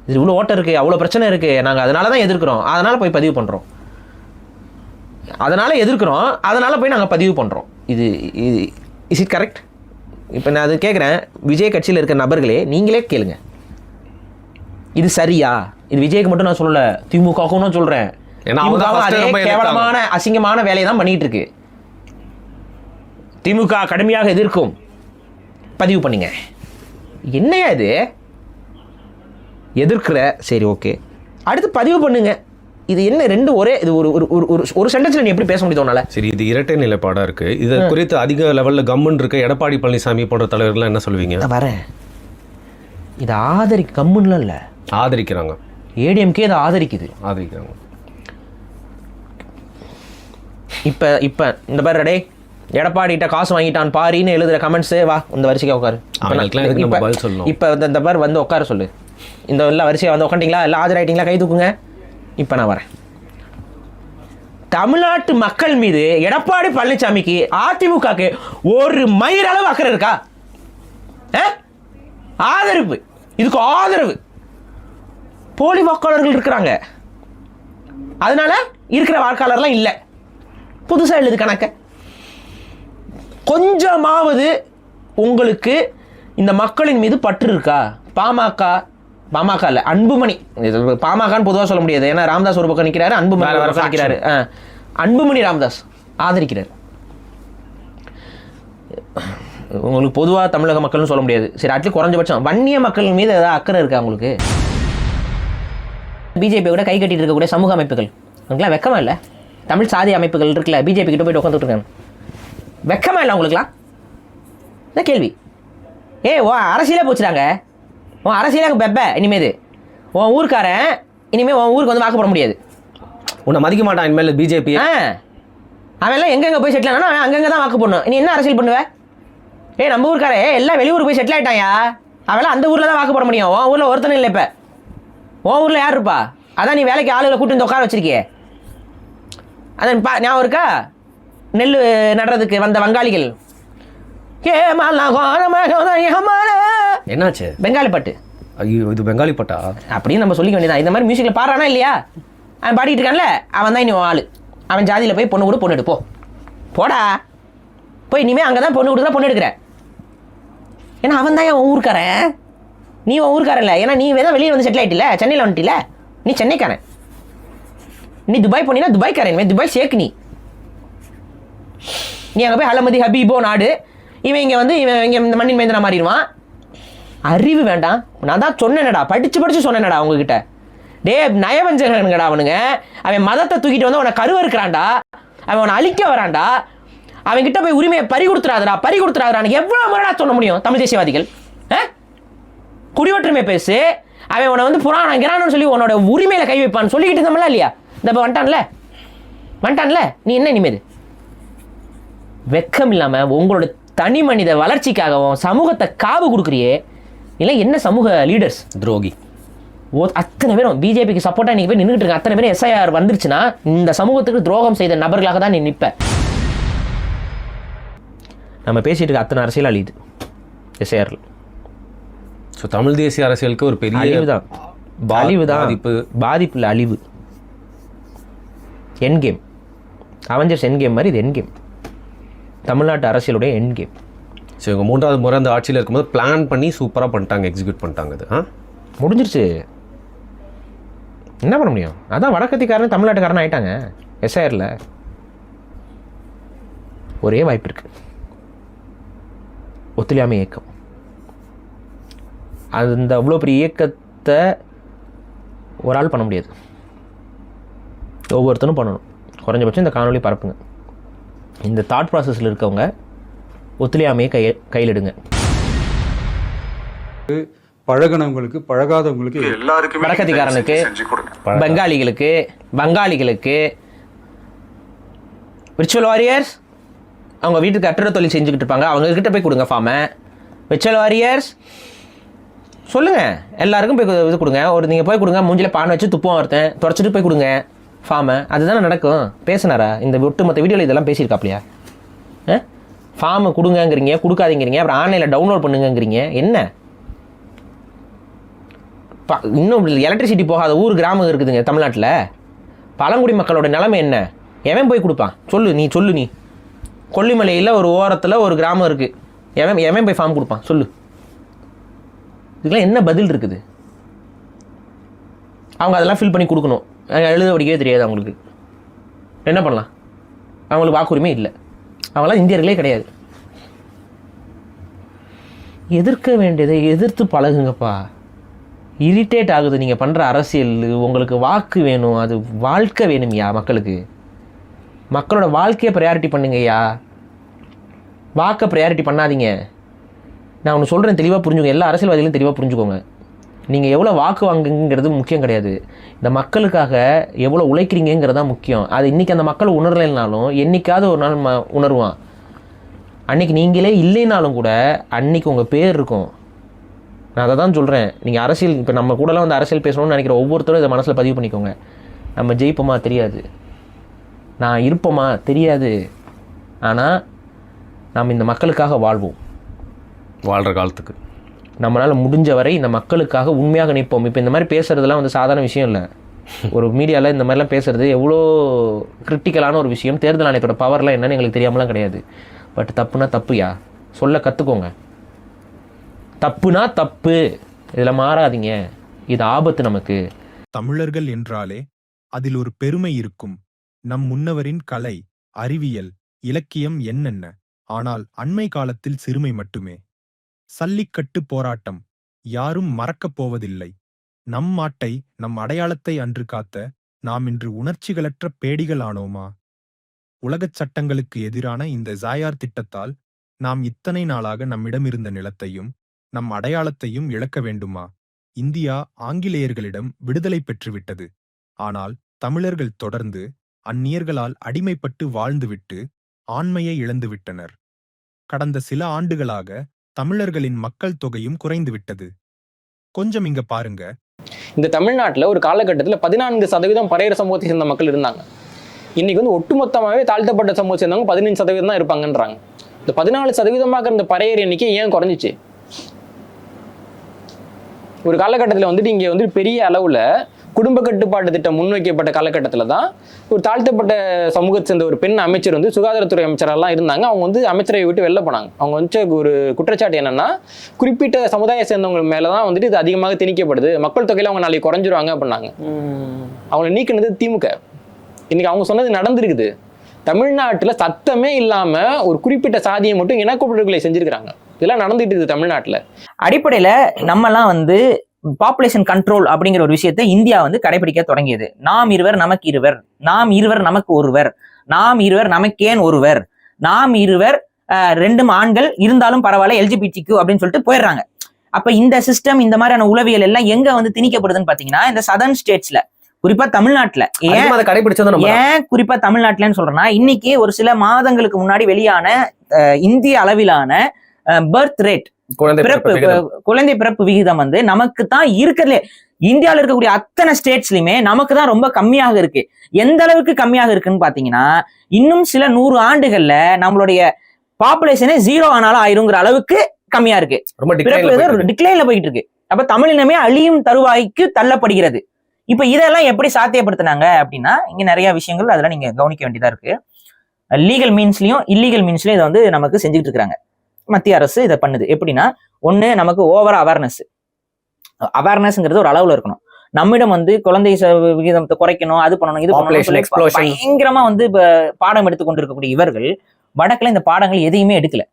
Speaker 3: இது இவ்வளோ ஓட்டம் இருக்குது, அவ்வளோ பிரச்சனை இருக்குது, நாங்கள் அதனால தான் எதிர்க்கிறோம், அதனால் போய் பதிவு பண்ணுறோம், அதனால் போய் நாங்கள் பதிவு பண்ணுறோம். இது இஸ் இட் கரெக்ட்? இப்போ நான் அது கேட்குறேன், விஜய் கட்சியில் இருக்கிற நபர்களே நீங்களே கேளுங்க, இது சரியா? இது விஜய்க்கு மட்டும் நான் சொல்லலை, திமுகவுக்கும் நான் சொல்கிறேன். அதே கேவலமான அசிங்கமான வேலையை தான் பண்ணிகிட்டு இருக்கு. திமுக கடுமையாக எதிர்க்கும், பதிவு பண்ணுங்க. என்னையா இது? எதிர்க்கிற, சரி ஓகே, அடுத்து பதிவு பண்ணுங்க. இது என்ன ரெண்டு ஒரே, இது ஒரு சென்டென்ஸ்ல நீ எப்படி பேச முடியுது?
Speaker 8: சரி, இது இரட்டை நிலைப்பாடாக இருக்குது. இது குறித்து அதிக லெவலில் கம்முன்னு இருக்க எடப்பாடி பழனிசாமி போன்ற தலைவர்கள்லாம் என்ன சொல்லுவீங்க?
Speaker 3: வரேன், இது கம்முன்னுலாம் இல்லை,
Speaker 8: ஆதரிக்கிறாங்க.
Speaker 3: ஏடிஎம்கே இதை ஆதரிக்கிறாங்க. இப்போ இந்த பாரு டே, எடப்பாடிகிட்ட காசு வாங்கிட்டான் பாரின்னு எழுதுகிற கமெண்ட்ஸே வா இந்த வரிசைக்கு உட்காரு. இப்போ இந்த பார் உட்கார சொல்லு. இந்த எல்லாம் வரிசையாக உட்காண்டிங்களா, எல்லாம் ஆஜராயிட்டீங்களா, கை தூக்குங்க. இப்போ நான் வரேன். தமிழ்நாட்டு மக்கள் மீது எடப்பாடி பழனிசாமிக்கு, அதிமுகக்கு ஒரு மயிரளவு அக்கறை இருக்கா? ஆதரவு, இதுக்கு ஆதரவு. போலி வாக்காளர்கள் இருக்கிறாங்க, அதனால இருக்கிற வாக்காளர்லாம் இல்லை. புதுசாக எழுது கணக்க. கொஞ்சமாவது உங்களுக்கு இந்த மக்களின் மீது பற்று இருக்கா? பாமக இல்லை, அன்புமணி. பாமகன்னு பொதுவாக சொல்ல முடியாது, ஏன்னா ராமதாஸ் ஒரு பக்கம் நிற்கிறாரு, அன்புமணி ஒரு பக்கம் நிற்கிறாரு. அன்புமணி ராமதாஸ் ஆதரிக்கிறார். உங்களுக்கு பொதுவாக தமிழக மக்கள்னு சொல்ல முடியாது, சரி அட்லீஸ்ட் குறைஞ்சபட்சம் வன்னிய மக்கள் மீது ஏதாவது அக்கறை இருக்கா உங்களுக்கு? பிஜேபி கூட கை கட்டிட்டு இருக்கக்கூடிய சமூக அமைப்புகள், உங்களுக்குலாம் வெக்கமா இல்லை? தமிழ் சாதி அமைப்புகள் இருக்குல்ல, பிஜேபி கிட்ட போயிட்டு உட்காந்துட்டு இருக்காங்க. வெக்கமா இல்லை உங்களுக்குலாம்? என்ன கேள்வி? ஓ அரசியலே போச்சுடாங்க. உன் அரசியலே பெப்ப. இனிமேது உன் ஊருக்காரன் இனிமேல் உன் ஊருக்கு வந்து வாக்கு போட முடியாது.
Speaker 8: உன்னை மதிக்க மாட்டான் இனிமேல் பிஜேபி.
Speaker 3: அவன்லாம் எங்கெங்கே போய் செட்டில் ஆனா அவன் அங்கங்கே தான் வாக்கு போடணும். நீ என்ன அரசியல் பண்ணுவ? நம்ம ஊருக்காரே எல்லாம் வெளியூருக்கு போய் செட்டில் ஆகிட்டாயா? அவெல்லாம் அந்த ஊரில் தான் வாக்கு போட முடியும். உன் ஊரில் ஒருத்தனும் இல்லை. இப்போ உன் ஊரில் யார் இருப்பா? அதான் நீ வேலைக்கு ஆளுகளை கூட்டு வந்து உட்கார வச்சிருக்கியே. அதான் ஞாபகம் இருக்கா? நெல் நடுறதுக்கு வந்த வங்காளிகள்.
Speaker 8: என்னாச்சு?
Speaker 3: பெங்காலி பாட்டு.
Speaker 8: ஐயோ, இது பெங்காலி பாட்டா?
Speaker 3: அப்படின்னு நம்ம சொல்லிக்க வேண்டியதான். இந்த மாதிரி மியூசிக்கில் பாடுறானா இல்லையா? அவன் பாடிட்டு இருக்கான்ல, அவன் தான் இனி ஆள். அவன் ஜாதியில் போய் பொண்ணு கூட பொண்ணு எடுப்போ. போடா போய் இனிமேல் அங்கே தான் பொண்ணு கொடுக்குற, பொண்ணு எடுக்கிற. ஏன்னா அவன் தான் உன் ஊருக்காரன். நீ உன் ஊருக்காரன் இல்லை. ஏன்னா நீ தான் வெளியே வந்து செட்டில் ஆகிட்டில, சென்னையில் வந்துட்டில. நீ சென்னைக்காரன். நீ துபாய் போனீங்கன்னா துபாய்க்காரன். துபாய் ஷேக். நீ அங்கே போய் ஹலமதி ஹபீபோ நாடு. இவன் இங்கே வந்து இவன் இங்கே இந்த மண்ணின் மேந்தனா மாறிடுவான். அறிவு வேண்டாம். நான் தான் சொன்னேனடா, படித்து சொன்னேனடா உங்ககிட்ட. நயவஞ்சகனுங்கடா அவனுங்க. அவன் மதத்தை தூக்கிட்டு வந்து அவனை கருவறுக்கிறான்டா. அவன் அவனை அழிக்க வரான்டா. அவன்கிட்ட போய் உரிமையை பறி கொடுத்துறாதான்னு எவ்வளோ முறைடா சொல்ல முடியும் தமிழ் தேசியவாதிகள்? குடிவற்றுமை பேசு. அவன் உன்னை வந்து புறானான்னு சொல்லி உன்னோட உரிமையில கை வைப்பான்னு சொல்லிக்கிட்டு இருந்தோம்ல இல்லையா? இந்த வந்துட்டான்ல. நீ என்ன இனிமேது வெக்கம் இல்லாமல் உங்களோட தனி மனித வளர்ச்சிக்காகவும் சமூகத்தை காவு கொடுக்குறியே. இல்லை என்ன சமூக லீடர்ஸ்?
Speaker 8: துரோகி.
Speaker 3: அத்தனை பேரும் பிஜேபிக்கு சப்போர்ட்டாக நீங்கள் போய் நின்றுட்டு இருக்க அத்தனை பேரும் எஸ்ஐஆர் வந்துருச்சுன்னா இந்த சமூகத்துக்கு துரோகம் செய்த நபர்களாக தான் நீ நிற்ப. நம்ம பேசிட்டு இருக்க அத்தனை அரசியல் அழியுது எஸ்ஐஆரில்.
Speaker 8: ஸோ தமிழ் தேசிய அரசியலுக்கு ஒரு பெரிய
Speaker 3: அழிவு தான். பாதிப்பு இல்லை, அழிவு. என் கேம். அவெஞ்சர்ஸ் என் கேம் மாதிரி இது என் கேம். தமிழ்நாட்டு அரசியலுடைய என் கேம்.
Speaker 8: சரி, இவங்க 3வது முறை அந்த ஆட்சியில் இருக்கும்போது பிளான் பண்ணி சூப்பராக பண்ணிட்டாங்க, எக்ஸிக்யூட் பண்ணிட்டாங்க. அது
Speaker 3: முடிஞ்சிருச்சு. என்ன பண்ண முடியும்? அதான் வடக்கத்திக்காரன் தமிழ்நாட்டுக்காரன் ஆகிட்டாங்க எஸ்ஐஆரில். ஒரே வாய்ப்பு இருக்கு, ஒத்துழையாமை இயக்கம். அந்த அவ்வளோ பெரிய இயக்கத்தை ஒரு ஆள் பண்ண முடியாது, ஒவ்வொருத்தரும் பண்ணணும். குறைஞ்சபட்சம் இந்த காணொலி பரப்புங்க. இந்த தாட் ப்ராசஸில் இருக்கவங்க ஒத்துழையாமையை கையில் எடுங்க.
Speaker 2: பழகினவங்களுக்கு பழகாதவங்களுக்கு எல்லாருக்குமே,
Speaker 3: வடக்கத்திக்காரனுக்கு, பெங்காலிகளுக்கு, வங்காளிகளுக்கு, விர்ச்சுவல் வாரியர்ஸ் அவங்க வீட்டுக்கு கட்டுரை தொழில் செஞ்சுக்கிட்டு இருப்பாங்க, அவங்கக்கிட்ட போய் கொடுங்க ஃபார்மை. விர்ச்சுவல் வாரியர்ஸ் சொல்லுங்கள், எல்லாருக்கும் போய் இது கொடுங்க. நீங்கள் போய் கொடுங்க, மூஞ்சில் பானை வச்சு துப்பம் ஒருத்தன் தொடச்சிட்டு போய் கொடுங்க ஃபார்மை. அதுதானே நடக்கும். பேசினாரா இந்த ஒட்டுமொத்த வீடியோவில் இதெல்லாம் பேசியிருக்காப்லையா? ஃபார்மை கொடுங்கங்கிறீங்க, கொடுக்காதீங்கிறீங்க, அப்புறம் ஆன்லைனில் டவுன்லோட் பண்ணுங்கிறீங்க. என்ன இன்னும் எலக்ட்ரிசிட்டி போகாத ஊர் கிராமம் இருக்குதுங்க தமிழ்நாட்டில். பழங்குடி மக்களோட நிலைமை என்ன? எவன் போய் கொடுப்பான்? சொல்லு நீ. கொல்லிமலையில் ஒரு ஓரத்தில் ஒரு கிராமம் இருக்குது, எவன் போய் ஃபார்ம் கொடுப்பான்? சொல்லு. இதுக்கெல்லாம் என்ன பதில் இருக்குது? அவங்க அதெல்லாம் ஃபில் பண்ணி கொடுக்கணும். எழுத படிக்கவே தெரியாது அவங்களுக்கு. என்ன பண்ணலாம்? அவங்களுக்கு வாக்குரிமை இல்லை. அவங்களாம் இந்தியர்களே கிடையாது. எதிர்க்க வேண்டியதை எதிர்த்து பழகுங்கப்பா. இரிட்டேட் ஆகுது நீங்கள் பண்ணுற அரசியல். உங்களுக்கு வாக்கு வேணும், அது வாழ்க்கை வேணும்யா மக்களுக்கு. மக்களோட வாழ்க்கையை ப்ரையாரிட்டி பண்ணுங்கய்யா, வாக்கை ப்ரையாரிட்டி பண்ணாதீங்க. நான் ஒன்று சொல்கிறேன், தெளிவாக புரிஞ்சுக்கோங்க. எல்லா அரசியல்வாதிகளும் தெளிவாக புரிஞ்சுக்கோங்க. நீங்கள் எவ்வளோ வாக்கு வாங்குங்கிறது முக்கியம் கிடையாது. இந்த மக்களுக்காக எவ்வளோ உழைக்கிறீங்கிறது தான் முக்கியம். அது இன்றைக்கி அந்த மக்கள் உணரலைனாலும் என்றைக்காவது ஒரு நாள் உணர்வான். அன்றைக்கி நீங்களே இல்லைனாலும் கூட அன்றைக்கி உங்கள் பேர் இருக்கும். நான் அதை தான் சொல்கிறேன். நீங்கள் அரசியல் இப்போ நம்ம கூடலாம் வந்து அரசியல் பேசணும்னு நினைக்கிற ஒவ்வொருத்தரும் இதை மனசில் பதிவு பண்ணிக்கோங்க. நம்ம ஜெயிப்போமா தெரியாது, நான் இருப்போமா தெரியாது, ஆனால் நாம் இந்த மக்களுக்காக வாழ்வோம்.
Speaker 8: வாழ்கிற காலத்துக்கு
Speaker 3: நம்மளால் முடிஞ்ச வரை இந்த மக்களுக்காக உண்மையாக நிற்போம். இப்போ இந்த மாதிரி பேசுகிறதுலாம் வந்து சாதாரண விஷயம் இல்லை. ஒரு மீடியாவில் இந்த மாதிரிலாம் பேசுகிறது எவ்வளோ கிரிட்டிக்கலான ஒரு விஷயம். தேர்தல் ஆணையத்தோட பவர்லாம் என்னன்னு எங்களுக்கு தெரியாமலாம் கிடையாது. பட் தப்புனா தப்புயா, சொல்ல கற்றுக்கோங்க. தப்புனா தப்பு, இதில் மாறாதீங்க. இது ஆபத்து நமக்கு.
Speaker 1: தமிழர்கள் என்றாலே அதில் ஒரு பெருமை இருக்கும். நம் முன்னவரின் கலை, அறிவியல், இலக்கியம் என்னென்ன. ஆனால் அண்மை காலத்தில் சிறுமை மட்டுமே. சல்லிக்கட்டு போராட்டம் யாரும் மறக்கப் போவதில்லை. நம் மாட்டை, நம் அடையாளத்தை அன்று காத்த நாம் இன்று உணர்ச்சிகளற்ற பேடிகள் ஆனோமா? உலகச் சட்டங்களுக்கு எதிரான இந்த ஜாயார் திட்டத்தால் நாம் இத்தனை நாளாக நம்மிடமிருந்த நிலத்தையும் நம் அடையாளத்தையும் இழக்க வேண்டுமா? இந்தியா ஆங்கிலேயர்களிடம் விடுதலை பெற்றுவிட்டது. ஆனால் தமிழர்கள் தொடர்ந்து அந்நியர்களால் அடிமைப்பட்டு வாழ்ந்துவிட்டு ஆண்மையை இழந்துவிட்டனர். கடந்த சில ஆண்டுகளாக தமிழர்களின் மக்கள் தொகையும் குறைந்துவிட்டது. கொஞ்சம் இங்க பாருங்க.
Speaker 7: இந்த தமிழ்நாட்டில் ஒரு காலகட்டத்தில் 14% பறையர் சமூகத்தை சேர்ந்த மக்கள் இருந்தாங்க. இன்னைக்கு வந்து ஒட்டுமொத்தமாகவே தாழ்த்தப்பட்ட சமூகத்தை சேர்ந்தவங்க 15% தான் இருப்பாங்கன்றாங்க. இந்த 14% இருந்த பறையர் எண்ணிக்கை ஏன் குறைஞ்சிச்சு? ஒரு காலகட்டத்தில் வந்துட்டு இங்கே வந்து பெரிய அளவில் குடும்ப கட்டுப்பாட்டு திட்டம் முன்வைக்கப்பட்ட காலகட்டத்தில் தான் ஒரு தாழ்த்தப்பட்ட சமூகத்தை சேர்ந்த ஒரு பெண் அமைச்சர் வந்து சுகாதாரத்துறை அமைச்சரெல்லாம் இருந்தாங்க. அவங்க வந்து அமைச்சரை விட்டு வெளில போனாங்க. அவங்க வந்து ஒரு குற்றச்சாட்டு என்னன்னா, குறிப்பிட்ட சமுதாய சேர்ந்தவங்க மேலே தான் வந்துட்டு இது அதிகமாக திணிக்கப்படுது, மக்கள் தொகையில் அவங்க நாளைக்கு குறைஞ்சிருவாங்க அப்படின்னாங்க. அவங்களை நீக்கினது திமுக. இன்னைக்கு அவங்க சொன்னது நடந்திருக்குது. தமிழ்நாட்டில் சத்தமே இல்லாமல் ஒரு குறிப்பிட்ட சாதியை மட்டும் இனக்குழுக்களை செஞ்சிருக்கிறாங்க. இதெல்லாம் நடந்துட்டு இருக்குது தமிழ்நாட்டில்.
Speaker 3: அடிப்படையில் நம்மலாம் வந்து பாப்புலேஷன் கண்ட்ரோல் அப்படிங்கிற ஒரு விஷயத்தை இந்தியா வந்து கடைபிடிக்க தொடங்கியது. நாம் இருவர் நமக்கு இருவர், நாம் இருவர் நமக்கு ஒருவர், நாம் இருவர் நமக்கேன் ஒருவர், நாம் இருவர் 2 ஆண்கள் இருந்தாலும் பரவாயில்ல LGBTQ அப்படின்னு சொல்லிட்டு போயிடுறாங்க. அப்ப இந்த சிஸ்டம், இந்த மாதிரியான உளவியல் எல்லாம் எங்க வந்து திணிக்கப்படுதுன்னு பாத்தீங்கன்னா இந்த சதர்ன் ஸ்டேட்ஸ்ல, குறிப்பா தமிழ்நாட்டுல. ஏன் குறிப்பா தமிழ்நாட்டுலன்னு சொல்றேன்னா, இன்னைக்கு ஒரு சில மாதங்களுக்கு முன்னாடி வெளியான இந்திய அளவிலான பர்த் ரேட், குழந்தை பிறப்பு விகிதம் வந்து நமக்கு தான் இருக்கிறதுல இந்தியாவில் இருக்கக்கூடிய அத்தனை ஸ்டேட்ஸ்லயுமே நமக்கு தான் ரொம்ப கம்மியாக இருக்கு. எந்த அளவுக்கு கம்மியாக இருக்குன்னு பாத்தீங்கன்னா, இன்னும் சில 100 ஆண்டுகள்ல நம்மளுடைய பாப்புலேஷனே 0 ஆனாலும் ஆயிருங்கிற அளவுக்கு கம்மியா இருக்கு. டிக்ளைன்ல போயிட்டு இருக்கு. அப்ப தமிழினமே அழியும் தருவாய்க்கு தள்ளப்படுகிறது. இப்ப இதெல்லாம் எப்படி சாத்தியப்படுத்தினாங்க அப்படின்னா, இங்க நிறைய விஷயங்கள் அதெல்லாம் நீங்க கவனிக்க வேண்டியதா இருக்கு. லீகல் மீன்ஸ்லயும் இல்லீகல் மீன்ஸ்லயும் இதை வந்து நமக்கு செஞ்சுட்டு இருக்காங்க. மத்திய அரசு இதை பண்ணுது. எப்படின்னா, ஒண்ணு நமக்கு ஓவரா அவேர்னஸ்ங்கிறது ஒரு அளவுல இருக்கணும். நம்மிடம் வந்து குழந்தை விகிதத்தை குறைக்கணும், அது பண்ணணும், இது பண்ணணும், பயங்கரமா வந்து பாடம் எடுத்துக் கொண்டிருக்கக்கூடிய இவர்கள் வடக்குல இந்த பாடங்கள் எதையுமே எடுக்கல,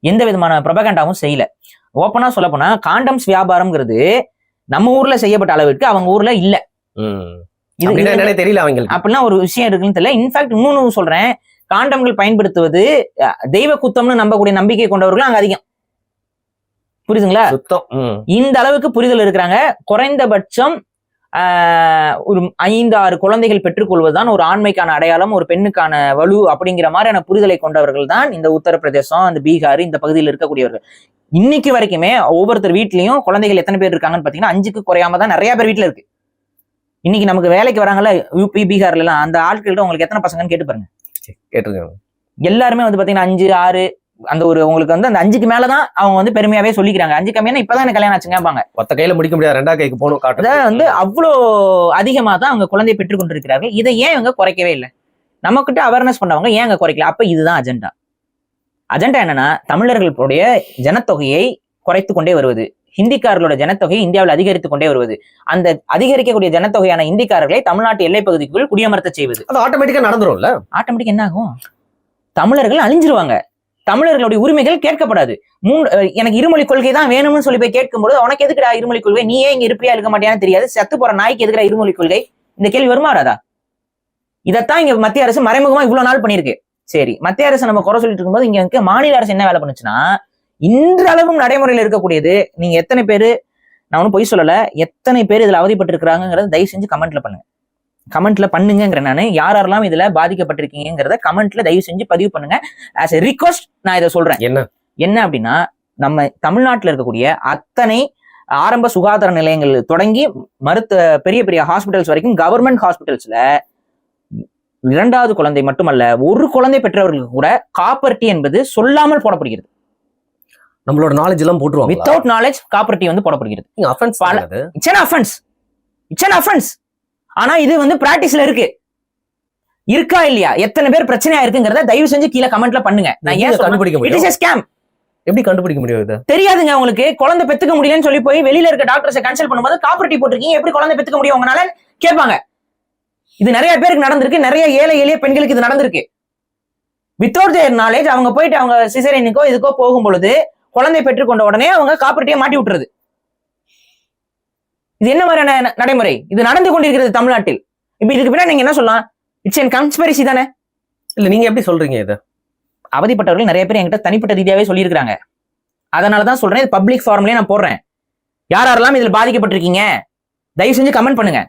Speaker 3: எந்த விதமான ப்ரொபகண்டாவும் செய்யல. ஓப்பனா சொல்ல போனா காண்டம்ஸ் வியாபாரம்ங்கிறது நம்ம ஊர்ல செய்யப்பட்ட அளவுக்கு அவங்க ஊர்ல இல்ல.
Speaker 8: தெரியல அவங்களுக்கு அப்படின்னா
Speaker 3: ஒரு விஷயம் இருக்குன்னு தெரியல. இன்ஃபேக்ட் இன்னொன்னு சொல்றேன், காண்டம்கள் பயன்படுத்துவது தெய்வ குத்தம்னு நம்பக்கூடிய நம்பிக்கை கொண்டவர்களும் அங்க அதிகம். புரியுதுங்களா? இந்த அளவுக்கு புரிதல் இருக்கிறாங்க. குறைந்தபட்சம் ஒரு 5-6 குழந்தைகள் பெற்றுக்கொள்வதுதான் ஒரு ஆண்மைக்கான அடையாளம், ஒரு பெண்ணுக்கான வலு அப்படிங்கிற மாதிரியான புரிதலை கொண்டவர்கள் தான் இந்த உத்தரப்பிரதேசம், இந்த பீகார், இந்த பகுதியில் இருக்கக்கூடியவர்கள். இன்னைக்கு வரைக்குமே ஒவ்வொருத்தர் வீட்லயும் குழந்தைகள் எத்தனை பேர் இருக்காங்கன்னு பாத்தீங்கன்னா 5க்கு குறையாம தான் நிறைய பேர் வீட்டுல இருக்கு. இன்னைக்கு நமக்கு வேலைக்கு வராங்கல்ல UP பீகார்ல எல்லாம், அந்த ஆட்கள்கிட்ட உங்களுக்கு எத்தனை பசங்கன்னு கேட்டு பாருங்க. எல்லாருமே வந்து பாத்தீங்கன்னா 5, 6 அந்த ஒரு உங்களுக்கு வந்து அந்த 5க்கு மேலதான் அவங்க வந்து பெருமையாவே சொல்லிக்கிறாங்க. 5 கம்மியா இப்பதான் எனக்கு கல்யாணம் ஆச்சுங்க.
Speaker 8: மொத்த கையில முடிக்க முடியாது, 2ஆம் கைக்கு போகணும்.
Speaker 3: அதான் வந்து அவ்வளோ அதிகமா தான் அவங்க குழந்தையை பெற்றுக் கொண்டிருக்கிறார்கள். இதை ஏன் இவங்க குறைக்கவே இல்லை? நம்மகிட்ட அவேர்னஸ் பண்ணவங்க ஏன் அங்க குறைக்கல? அப்ப இதுதான் அஜெண்டா. என்னன்னா, தமிழர்களுடைய ஜனத்தொகையை குறைத்து கொண்டே வருவது, ஹிந்திக்காரர்களோட ஜனத்தொகையை இந்தியாவில் அதிகரித்துக் கொண்டே வருவது, அந்த அதிகரிக்கக்கூடிய ஜனத்தொகையான இந்திக்காரர்களை தமிழ்நாட்டு எல்லை பகுதிக்குள் குடியமர்த்த செய்வது.
Speaker 8: அது ஆட்டோமேட்டிக்கா நடந்துரும்ல.
Speaker 3: ஆட்டோமேட்டிக் என்ன ஆகும்? தமிழர்கள் அழிஞ்சிருவாங்க, தமிழர்களுடைய உரிமைகள் கேட்கப்படாது. எனக்கு இருமொழி கொள்கை தான் வேணும்னு சொல்லி போய் கேட்கும்போது, உனக்கு எதுக்குடா இருமொழி கொள்கை, நீ ஏன் இங்க இருப்பியா இருக்க மாட்டியான்னு தெரியாது, செத்து போற நாய்க்கு எதுக்குடா இருமொழி கொள்கை, இந்த கேள்வி வருமா வராதா? இதைத்தான் இங்க மத்திய அரசு மறைமுகமா இவ்வளவு நாள் பண்ணிருக்கு. சரி, மத்திய அரசு நம்ம குறை சொல்லிட்டு இருக்கும்போது இங்க மாநில அரசு என்ன வேலை பண்ணுச்சுன்னா, இன்றளவும் நடைமுறையில் இருக்கக்கூடியது, நீங்க எத்தனை பேரு, நான் ஒன்னும் பொய் சொல்லல, எத்தனை பேர் இதுல அவதிப்பட்டு இருக்கிறாங்கிறத தயவு செஞ்சு கமெண்ட்ல பண்ணுங்க. கமெண்ட்ல பண்ணுங்கிற நானு யாரெல்லாம் இதுல பாதிக்கப்பட்டிருக்கீங்கிறத கமெண்ட்ல தயவு செஞ்சு பதிவு பண்ணுங்க. ஆஸ் எ ரிக்வெஸ்ட் நான் இதை சொல்றேன். என்ன அப்படின்னா, நம்ம தமிழ்நாட்டில் இருக்கக்கூடிய அத்தனை ஆரம்ப சுகாதார நிலையங்கள் தொடங்கி பெரிய பெரிய ஹாஸ்பிட்டல்ஸ் வரைக்கும், கவர்மெண்ட் ஹாஸ்பிட்டல்ஸ்ல 2வது குழந்தை மட்டுமல்ல, ஒரு குழந்தை பெற்றவர்களுக்கு கூட காப்பர்ட்டி என்பது சொல்லாமல் போடப்படுகிறது.
Speaker 8: நம்மளோட நாலேஜ் எல்லாம் போட்டுருவாங்க.
Speaker 3: வித்தவுட் நாலேஜ் காப்பர்ட்டி வந்து போடப்படுகிறது. It's an offense. ஆனா இது வந்து பிராக்டிஸ்ல இருக்கா இல்லையா, எத்தனை பேர் பிரச்சனையா இருக்குங்கிறத தயவு செஞ்சு கீழே கமெண்ட்ல பண்ணுங்க. நான் ஏன் கண்டுபிடிக்க முடியும்? It is a scam.
Speaker 8: எப்படி கண்டுபிடிக்க முடியாது?
Speaker 3: தெரியாதுங்க உங்களுக்கு. குழந்தை பெத்துக்க முடியலன்னு சொல்லி போய் வெளியில இருக்க டாக்டர்ஸை கன்சல்ட் பண்ணும்போது காப்பர்ட்டி போட்டிருக்கீங்க, எப்படி குழந்தை பெத்துக்க முடியும் உங்களால கேட்பாங்க. இது நிறைய பேருக்கு நடந்திருக்கு, நிறைய ஏழை எளிய பெண்களுக்கு இது நடந்திருக்கு. வித்தவுட் தேர் நாலேஜ் அவங்க போயிட்டு அவங்க சிசேரியனுக்கோ இதுக்கோ போகும் பொழுது குழந்தை பெற்றுக்கொண்ட உடனே அவங்க காப்பர்ட்டியை மாட்டி விட்டுறது. இது என்ன மாதிரியான நடைமுறை? இது நடந்து கொண்டிருக்கிறது தமிழ்நாட்டில். இப்போ இதுக்கு பின்னாடி நீங்க என்ன சொல்லலாம்? இட்ஸ் அன் கன்ஸ்பிரசி தானே.
Speaker 8: இல்ல நீங்க எப்படி சொல்றீங்க இதை?
Speaker 3: அவதிப்பட்டவர்கள் நிறைய பேர் என்கிட்ட தனிப்பட்ட ரீதியாவே சொல்லியிருக்காங்க. அதனால தான் சொல்றேன், இது பப்ளிக் ஃபார்ம்லயே நான் போடுறேன். யாரெல்லாம் இதுல பாதிக்கப்பட்டிருக்கீங்க தயவு செஞ்சு கமெண்ட் பண்ணுங்க.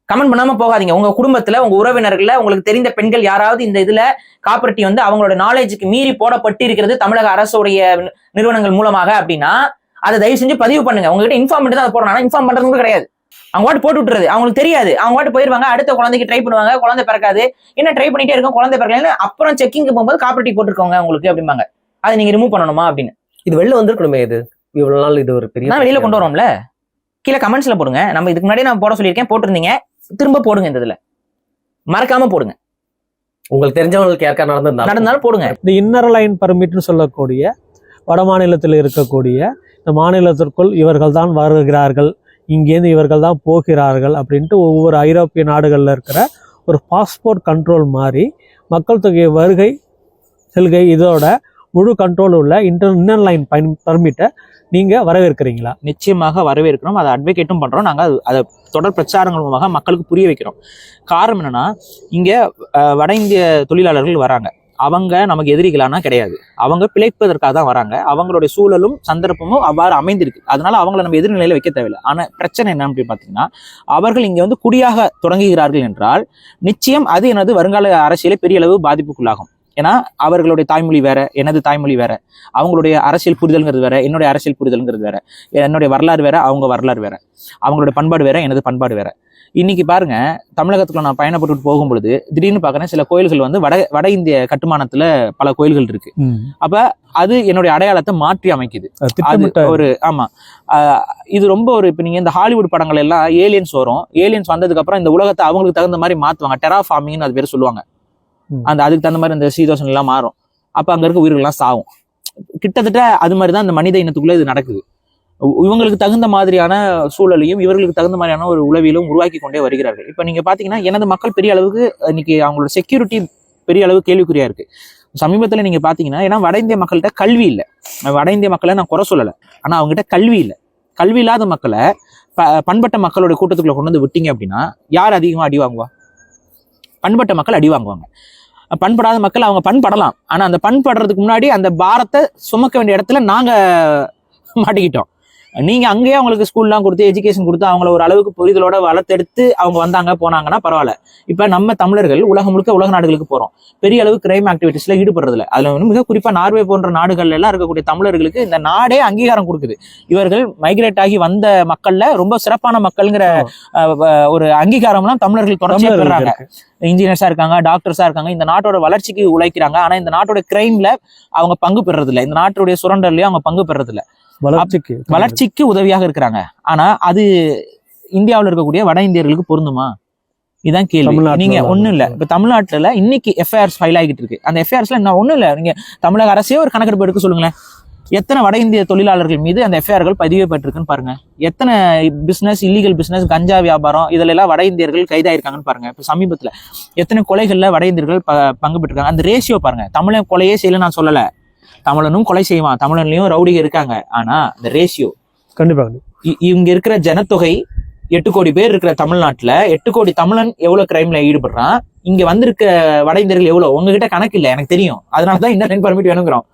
Speaker 3: கமெண்ட் பண்ணாம போகாதீங்க. உங்க குடும்பத்துல, உங்க உறவினர்கள்ல உங்களுக்கு தெரிந்த பெண்கள் யாராவது இந்த இதுல காப்பர்ட்டி வந்து அவங்களோட நாலேஜுக்கு மீறி போடப்பட்டு இருக்கிறது தமிழக அரசுடைய நிறுவனங்கள் மூலமாக அப்படின்னா அதை தயவு செஞ்சு பதிவு பண்ணுங்க. உங்ககிட்ட இன்ஃபார்ம் பண்ணிட்டு தான் அதை போடணும். இன்ஃபார்ம் பண்றது கூட கிடையாது. அவங்க வாட்டு போட்டு விட்டுறது, அவங்களுக்கு தெரியாது. அவங்க வாட்டு போயிருவாங்க, அடுத்த குழந்தைக்கு ட்ரை பண்ணுவாங்க, குழந்தை பிறக்காது. என்ன ட்ரை பண்ணிட்டே இருக்கும், குழந்தை பிறக்கலன்னு அப்புறம் செக்கிங்க்கு போகும்போது காப்பர்ட்டி போட்டுருக்கோங்க உங்களுக்கு அப்படிம்பாங்க. அதை நீங்க ரிமூவ் பண்ணணுமா அப்படின்னு.
Speaker 8: இது வெளில வந்திருக்கணுமே. இது இவ்வளவு நாள் இது ஒரு பெரிய
Speaker 3: நான் வெளியில கொண்டு வரோம்ல. கீழே கமெண்ட்ஸ்ல போடுங்க. நம்ம இதுக்கு முன்னாடி நான் போட சொல்லியிருக்கேன், போட்டிருந்தீங்க. திரும்ப போடுங்க. இந்த இதுல மறக்காம போடுங்க.
Speaker 8: உங்களுக்கு தெரிஞ்சவங்களுக்கு யாருக்கா
Speaker 3: நடந்தாலும் போடுங்க.
Speaker 9: இந்த இன்னர் லைன் பர்மிட்னு சொல்லக்கூடிய வட மாநிலத்தில் இருக்கக்கூடிய இந்த மாநிலத்திற்குள் இவர்கள் தான் வருகிறார்கள், இங்கேருந்து இவர்கள் தான் போகிறார்கள் அப்படின்ட்டு ஒவ்வொரு ஐரோப்பிய நாடுகளில் இருக்கிற ஒரு பாஸ்போர்ட் கண்ட்ரோல் மாதிரி மக்கள் தொகை வருகை செல்கை இதோட முழு கண்ட்ரோல் உள்ள இன்னர் லைன் பர்மிட்டை நீங்கள் வரவேற்கிறீங்களா?
Speaker 10: நிச்சயமாக வரவேற்கிறோம். அதை அட்வொகேட்டும் பண்ணுறோம். நாங்கள் அதை தொடர் பிரச்சாரங்கள் மூலமாக மக்களுக்கு புரிய வைக்கிறோம். காரணம் என்னன்னா, இங்கே வட இந்திய தொழிலாளர்கள் வராங்க. அவங்க நமக்கு எதிரிகளானா கிடையாது. அவங்க பிழைப்பதற்காக தான் வராங்க. அவங்களுடைய சூழலும் சந்தர்ப்பமும் அவ்வாறு அமைந்திருக்கு. அதனால அவங்கள நம்ம எதிர்நிலையில வைக்க தேவையில்லை. ஆனால் பிரச்சனை என்ன அப்படின்னு பார்த்தீங்கன்னா, அவர்கள் இங்கே வந்து குடியாக தொடங்குகிறார்கள் என்றால் நிச்சயம் அது எனது வருங்கால அரசியலை பெரிய அளவு பாதிப்புக்குள்ளாகும். ஏன்னா அவர்களுடைய தாய்மொழி வேற, எனது தாய்மொழி வேற, அவங்களுடைய அரசியல் புரிதல்ங்கிறது வேற, என்னுடைய அரசியல் புரிதல்ங்கிறது வேற, என்னுடைய வரலாறு வேற, அவங்க வரலாறு வேற, அவங்களுடைய பண்பாடு வேற, எனது பண்பாடு வேற. இன்னைக்கு பாருங்க, தமிழகத்துல நான் பயணப்பட்டு போகும்பொழுது திடீர்னு பாக்குறேன் சில கோயில்கள் வந்து வட இந்திய கட்டுமானத்துல பல கோயில்கள் இருக்கு. அப்ப அது என்னுடைய அடையாளத்தை மாற்றி அமைக்குது. ஒரு ஆமா, இது ரொம்ப ஒரு இப்ப நீங்க இந்த ஹாலிவுட் படங்கள் எல்லாம் ஏலியன்ஸ் வரும். ஏலியன்ஸ் வந்ததுக்கு அப்புறம் இந்த உலகத்தை அவங்களுக்கு தகுந்த மாதிரி மாத்துவாங்க. டெராஃபார்மிங்னு அது பேர் சொல்லுவாங்க. அதுக்கு தகுந்த மாதிரி இந்த சீதோஷன் எல்லாம் மாறும். அப்ப அங்க இருக்க உயிர்கள்லாம் சாகும். கிட்டத்தட்ட அது மாதிரிதான் இந்த மனித இனத்துக்குள்ள இது நடக்குது. இவங்களுக்கு தகுந்த மாதிரியான சூழலையும் இவர்களுக்கு தகுந்த மாதிரியான ஒரு உளவியலும் உருவாக்கி கொண்டே வருகிறார்கள். இப்ப நீங்க பாத்தீங்கன்னா, எனது மக்கள் பெரிய அளவுக்கு இன்னைக்கு அவங்களோட செக்யூரிட்டி பெரிய அளவு கேள்விக்குறியா இருக்கு. சமீபத்துல நீங்க பாத்தீங்கன்னா, ஏன்னா வட இந்திய மக்கள்கிட்ட கல்வி இல்லை. வட இந்திய மக்களை நான் குறை சொல்லலை, ஆனா அவங்ககிட்ட கல்வி இல்லை. கல்வி இல்லாத மக்களை பண்பட்ட மக்களுடைய கூட்டத்துக்குள்ள கொண்டு வந்து விட்டீங்க அப்படின்னா யார் அதிகமா அடி வாங்குவா? பண்பட்ட மக்கள் அடி வாங்குவாங்க. பண்படாத மக்கள் அவங்க பண்படலாம், ஆனா அந்த பண்படுறதுக்கு முன்னாடி அந்த பாரத்தை சுமக்க வேண்டிய இடத்துல நாங்க மாட்டிக்கிட்டோம். நீங்க அங்கேயே அவங்களுக்கு ஸ்கூல்லாம் கொடுத்து எஜுகேஷன் கொடுத்து அவங்கள ஒரு அளவுக்கு புரிதலோட வளர்த்தெடுத்து அவங்க வந்தாங்க போனாங்கன்னா பரவாயில்ல. இப்ப நம்ம தமிழர்கள் உலகம் முழுக்க உலக நாடுகளுக்கு போறோம். பெரிய அளவு கிரைம் ஆக்டிவிட்டிஸ்ல ஈடுபடுறதுல அதுல வந்து மிக குறிப்பா நார்வே போன்ற நாடுகள்ல எல்லாம் இருக்கக்கூடிய தமிழர்களுக்கு இந்த நாடே அங்கீகாரம் கொடுக்குது. இவர்கள் மைக்ரேட் ஆகி வந்த மக்கள்ல ரொம்ப சிறப்பான மக்கள்ங்கிற ஒரு அங்கீகாரம்லாம் தமிழர்கள் தொடர்ச்சியா பெறாங்க. இன்ஜினியர்ஸா இருக்காங்க, டாக்டர்ஸா இருக்காங்க, இந்த நாட்டோட வளர்ச்சிக்கு உழைக்கிறாங்க. ஆனா இந்த நாட்டோட கிரைம்ல அவங்க பங்கு பெறது இல்லை, இந்த நாட்டுடைய சுரண்டர்லயும் அவங்க பங்கு பெறது இல்லை. வளர்ச்சிக்கு உதவியாக இருக்கிறாங்க. ஆனா அது இந்தியாவில் இருக்கக்கூடிய வட இந்தியர்களுக்கு பொருந்துமா? இதான் கேள்வி. நீங்க ஒண்ணும் இல்ல, இப்ப தமிழ்நாட்டுல இன்னைக்கு எஃப்ஐஆர்ஸ் ஃபைல் ஆகிட்டு இருக்கு. அந்த எஃப்ஐஆர்ஸ்ல என்ன ஒண்ணும் இல்ல, நீங்க தமிழக அரசே ஒரு கணக்கெடுப்பு எடுக்க சொல்லுங்களேன். எத்தனை வட இந்திய தொழிலாளர்கள் மீது அந்த எஃப்ஐஆர்கள் பதியப்பட்டிருக்குன்னு பாருங்க. எத்தனை பிசினஸ், இல்லீகல் பிசினஸ், கஞ்சா வியாபாரம் இதுல எல்லாம் வட இந்தியர்கள் கைதாயிருக்காங்கன்னு பாருங்க. இப்ப சமீபத்துல எத்தனை கொலைகள்ல வட இந்தியர்கள் பங்கு பெற்றிருக்காங்க. அந்த ரேஷியோ பாருங்க. தமிழன் கொலையே செய்யல நான் சொல்லல, தமிழனும் கொலை செய்வான், தமிழன்லயும் ரவுடிக இருக்காங்க. ஆனா இந்த ரேஷியோ
Speaker 9: கண்டிப்பா
Speaker 10: இங்க இருக்கிற ஜனத்தொகை 8 கோடி பேர் இருக்கிற தமிழ்நாட்டுல 8 கோடி தமிழன் எவ்வளவு கிரைம்ல ஈடுபடுறான், இங்க வந்திருக்க வட இந்தியர்கள் எவ்வளவு? உங்ககிட்ட கணக்கு இல்ல, எனக்கு தெரியும். அதனாலதான் இன்னர் லைன் பர்மிட் வேணுங்கிறோம்.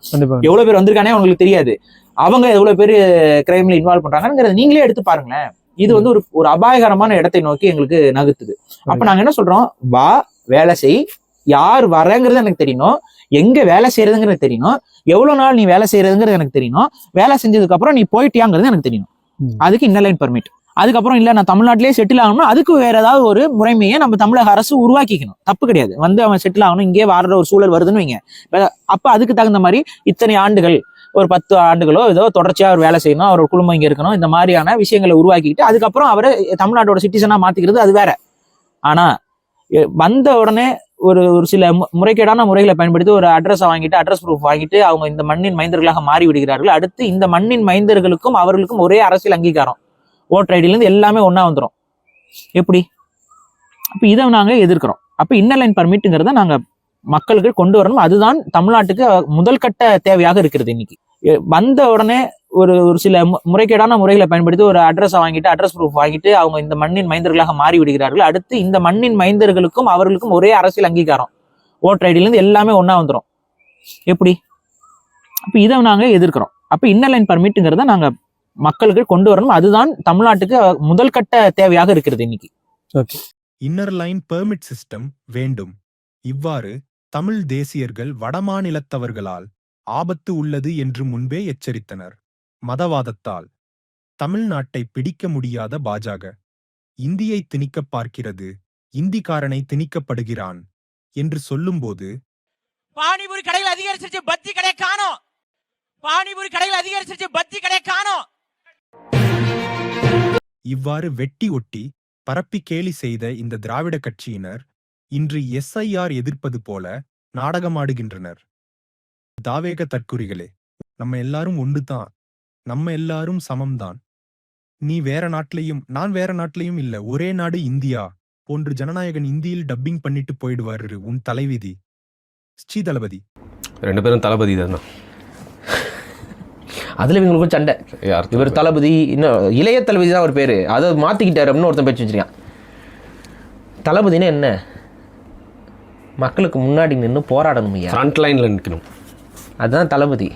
Speaker 10: எவ்வளவு பேர் வந்திருக்கானே உங்களுக்கு தெரியாது. அவங்க எவ்வளவு பேர் கிரைம்ல இன்வால்வ் பண்றாங்கிறத நீங்களே எடுத்து பாருங்களேன். இது வந்து ஒரு அபாயகரமான இடத்தை நோக்கி எங்களுக்கு நகர்த்துது. அப்ப நாங்க என்ன சொல்றோம், வா வேலை செய், யார் வரங்கிறது எனக்கு தெரியணும், எங்க வேலை செய்யறதுங்கிறது தெரியணும், எவ்வளவு நாள் நீ வேலை செய்யறதுங்கிறது எனக்கு தெரியணும், வேலை செஞ்சதுக்கு அப்புறம் நீ போயிட்டியாங்கிறது எனக்கு தெரியணும். அதுக்கு இன்னர் லைன் பர்மிட். அதுக்கப்புறம் இல்ல நான் தமிழ்நாட்டிலேயே செட்டில் ஆகணும்னா அதுக்கு வேற ஏதாவது ஒரு முறைமையை நம்ம தமிழக அரசு உருவாக்கிக்கணும். தப்பு கிடையாது. வந்து அவன் செட்டில் ஆகணும், இங்கே வர்ற ஒரு சூழல் வருதுன்னு வைங்க. அப்ப அதுக்கு தகுந்த மாதிரி இத்தனை ஆண்டுகள், ஒரு 10 ஆண்டுகளோ ஏதோ தொடர்ச்சியா அவர் வேலை செய்யணும், அவர் குடும்பம் இங்க இருக்கணும், இந்த மாதிரியான விஷயங்களை உருவாக்கிட்டு அதுக்கப்புறம் அவரை தமிழ்நாட்டோட சிட்டிசனா மாத்திக்கிறது அது வேற. ஆனா வந்த உடனே ஒரு சில முறைகேடான முறைகளை பயன்படுத்தி ஒரு அட்ரஸை வாங்கிட்டு, அட்ரஸ் ப்ரூஃப் வாங்கிட்டு அவங்க இந்த மண்ணின் மைந்தர்களாக மாறி விடுகிறார்கள். அடுத்து இந்த மண்ணின் மைந்தர்களுக்கும் அவர்களுக்கும் ஒரே அரசியல் அங்கீகாரம், ஓட்டர் ஐடியில இருந்து எல்லாமே ஒன்னா வந்துடும். எப்படி? அப்ப இதை நாங்க எதிர்க்கிறோம். அப்ப இன்னர் லைன் பர்மிட்டுங்கிறத நாங்க மக்களுக்கு கொண்டு வரணும். அதுதான் தமிழ்நாட்டுக்கு முதல் கட்ட தேவையாக இருக்கிறது. இன்னைக்கு வந்த உடனே ஒரு ஒரு சில முறைகேடான முறைகளை பயன்படுத்தி ஒரு அட்ரஸை வாங்கிட்டு அட்ரஸ் ப்ரூஃப் வாங்கிட்டு அவங்க இந்த மண்ணின் மைந்தர்களாக மாறி விடுகிறார்கள். அடுத்து இந்த மண்ணின் மைந்தர்களுக்கும் அவர்களுக்கும் ஒரே அரசியல் அங்கீகாரம், ஓட்டர் ஐடியிலேருந்து எல்லாமே ஒன்றா வந்துடும். எப்படி? அப்போ இதை நாங்கள் எதிர்க்கிறோம். அப்போ இன்னர் லைன் பர்மிட்டுங்கிறத நாங்கள் மக்களுக்கு கொண்டு வரணும். அதுதான் தமிழ்நாட்டுக்கு முதல் கட்ட தேவையாக இருக்கிறது இன்னைக்கு.
Speaker 9: Okay,
Speaker 1: inner line permit system வேண்டும். இவ்வாறு தமிழ் தேசியர்கள் வடமாநிலத்தவர்களால் ஆபத்து உள்ளது என்று முன்பே எச்சரித்தனர். மதவாதத்தால் தமிழ்நாட்டை பிடிக்க முடியாத பாஜக இந்தியை திணிக்கப் பார்க்கிறது, இந்திக்காரனை திணிக்கப்படுகிறான் என்று சொல்லும்போது
Speaker 11: பானிபூரி கடைகள் அதிகரிச்சிருச்சு, பத்தி கடை காணோம். பானிபூரி கடைகள் அதிகரிச்சிருச்சு, பத்தி கடை காணோம்.
Speaker 1: இவ்வாறு வெட்டி ஒட்டி பரப்பி கேலி செய்த இந்த திராவிட கட்சியினர் இன்று SIR எதிர்ப்பது போல நாடகமாடுகின்றனர். தாவேக தற்குறிகளே, நம்ம எல்லாரும் ஒன்றுதான், நம்ம எல்லாரும் சமம்தான். நீ வேற நாட்டிலையும் நான் வேற நாட்டிலையும் இல்ல, ஒரே நாடு இந்தியா போன்று ஜனநாயகன் இந்தியில் டப்பிங் பண்ணிட்டு போயிடுவாரு உன் தலைவிதி ஸ்ரீ தளபதி.
Speaker 8: 2 பேரும் தளபதி தானே.
Speaker 3: அதில் இவங்களுக்கும் சண்டை. இவர் தளபதி, இன்னும் இளைய தளபதி தான் ஒரு பேர், அதை மாற்றிக்கிட்டார் அப்படின்னு ஒருத்தன் பேச்சு வச்சிருக்கான். தளபதினா என்ன? மக்களுக்கு முன்னாடி நின்று போராடணும்,
Speaker 8: ஃப்ரண்ட் லைனில் நிற்கணும்,
Speaker 3: அதுதான் தளபதி.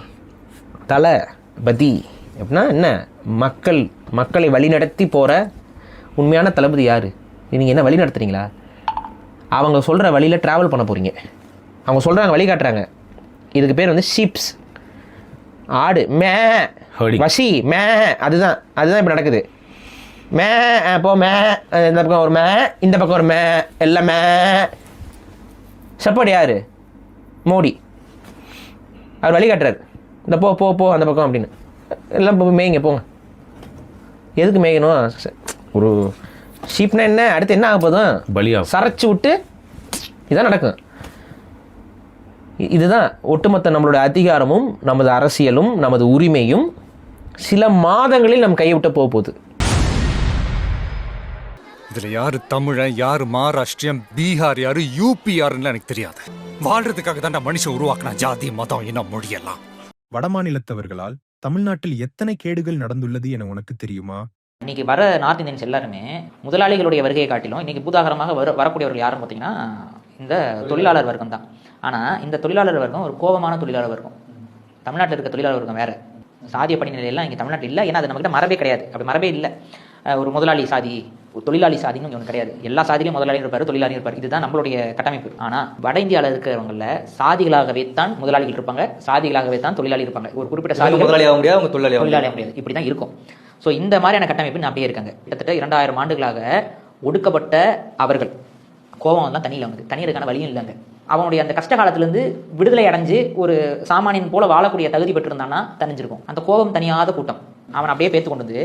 Speaker 3: தளபதி அப்படின்னா என்ன? மக்களை வழிநடத்தி போகிற உண்மையான தளபதி யார்? நீங்கள் என்ன வழி நடத்துறீங்களா? அவங்க சொல்கிற வழியில் ட்ராவல் பண்ண போகிறீங்க. அவங்க சொல்கிறாங்க, வழி காட்டுறாங்க. இதுக்கு பேர் வந்து ஷீப்ஸ், ஆடு. மே வசி மே, அதுதான் இப்போ நடக்குது. மே போ மே, இந்த பக்கம் ஒரு மே, இந்த பக்கம் ஒரு மே, எல்லாம் மே. சப்போர்ட் யார்? மோடி. அவர் வழி காட்டுறாரு, இந்த போ போ போ அந்த பக்கம் அப்படின்னு. எல்லாம் மேய்ங்க போங்க. எதுக்கு மேய்க்கணும்? ஒரு ஷீப்னா என்ன? அடுத்து என்ன ஆக போதும்?
Speaker 8: பலியா
Speaker 3: சரைச்சு விட்டு இதான் நடக்கும். இதுதான் ஒட்டுமொத்த நம்மளோட அதிகாரமும் நமது அரசியலும் நமது உரிமையும் சில மாதங்களில் நம் கைவிட்ட போகுது.
Speaker 12: இதுல யாரு தமிழன், யாரு மகாராஷ்டிரியன், பீகார் யாரு, யூபி யாருன்னு எனக்கு தெரியாது. வாழ்றதுக்காக தான் மனுஷன் உருவாக்கினா ஜாதி, மதம், இனம், மொழியெல்லாம்.
Speaker 1: வடமாநிலத்தவர்களால் தமிழ்நாட்டில் எத்தனை கேடுகள் நடந்துள்ளது என உனக்கு தெரியுமா?
Speaker 13: இன்னைக்கு வர நார்த் இந்தியன்ஸ் எல்லாருமே முதலாளிகளுடைய வருகையை காட்டிலும் இன்னைக்கு பூதாகரமாக வரக்கூடியவர்கள் யாருன்னு பார்த்தீங்கன்னா இந்த தொழிலாளர் வர்க்கம் தான். ஆனால் இந்த தொழிலாளர் வர்க்கம் ஒரு கோபமான தொழிலாளர் வர்க்கம். தமிழ்நாட்டில் இருக்க தொழிலாளர் வர்க்கம் வேறு. சாதிய படிநிலையெல்லாம் இங்கே தமிழ்நாட்டில் இல்லை. ஏன்னா அது நம்மகிட்ட மரபே கிடையாது. அப்படி மரபே இல்லை. ஒரு முதலாளி சாதி, தொழிலாளி சாதின்னு ஒன்று கிடையாது. எல்லா சாதியிலையும் முதலாளியும் இருப்பார், தொழிலாளியும் இருப்பார். இதுதான் நம்மளுடைய கட்டமைப்பு. ஆனால் வட இந்தியாவில் இருக்கிறவங்கள சாதிகளாகவே தான் முதலாளிகள் இருப்பாங்க, சாதிகளாகவே தான் தொழிலாளி இருப்பாங்க. ஒரு குறிப்பிட்ட சாதி
Speaker 7: முதலாளியாக முடியாது, அவங்க தொழிலாளியாக
Speaker 13: முடியாது. இப்படி தான் இருக்கும். ஸோ இந்த மாதிரியான கட்டமைப்பு அப்படியே இருக்காங்க. கிட்டத்தட்ட 2000 ஆண்டுகளாக ஒடுக்கப்பட்ட அவர்கள் கோபம் எல்லாம் தண்ணியில் வந்து தண்ணீருக்கான வழியும் இல்லைங்க. அவனுடைய அந்த கஷ்ட காலத்திலேருந்து விடுதலை அடைஞ்சு ஒரு சாமானியன் போல வாழக்கூடிய தகுதி பெற்றிருந்தான்னா தனிஞ்சிருக்கும். அந்த கோபம் தனியாத கூட்டம் அவன் அப்படியே பேத்து கொண்டு வந்து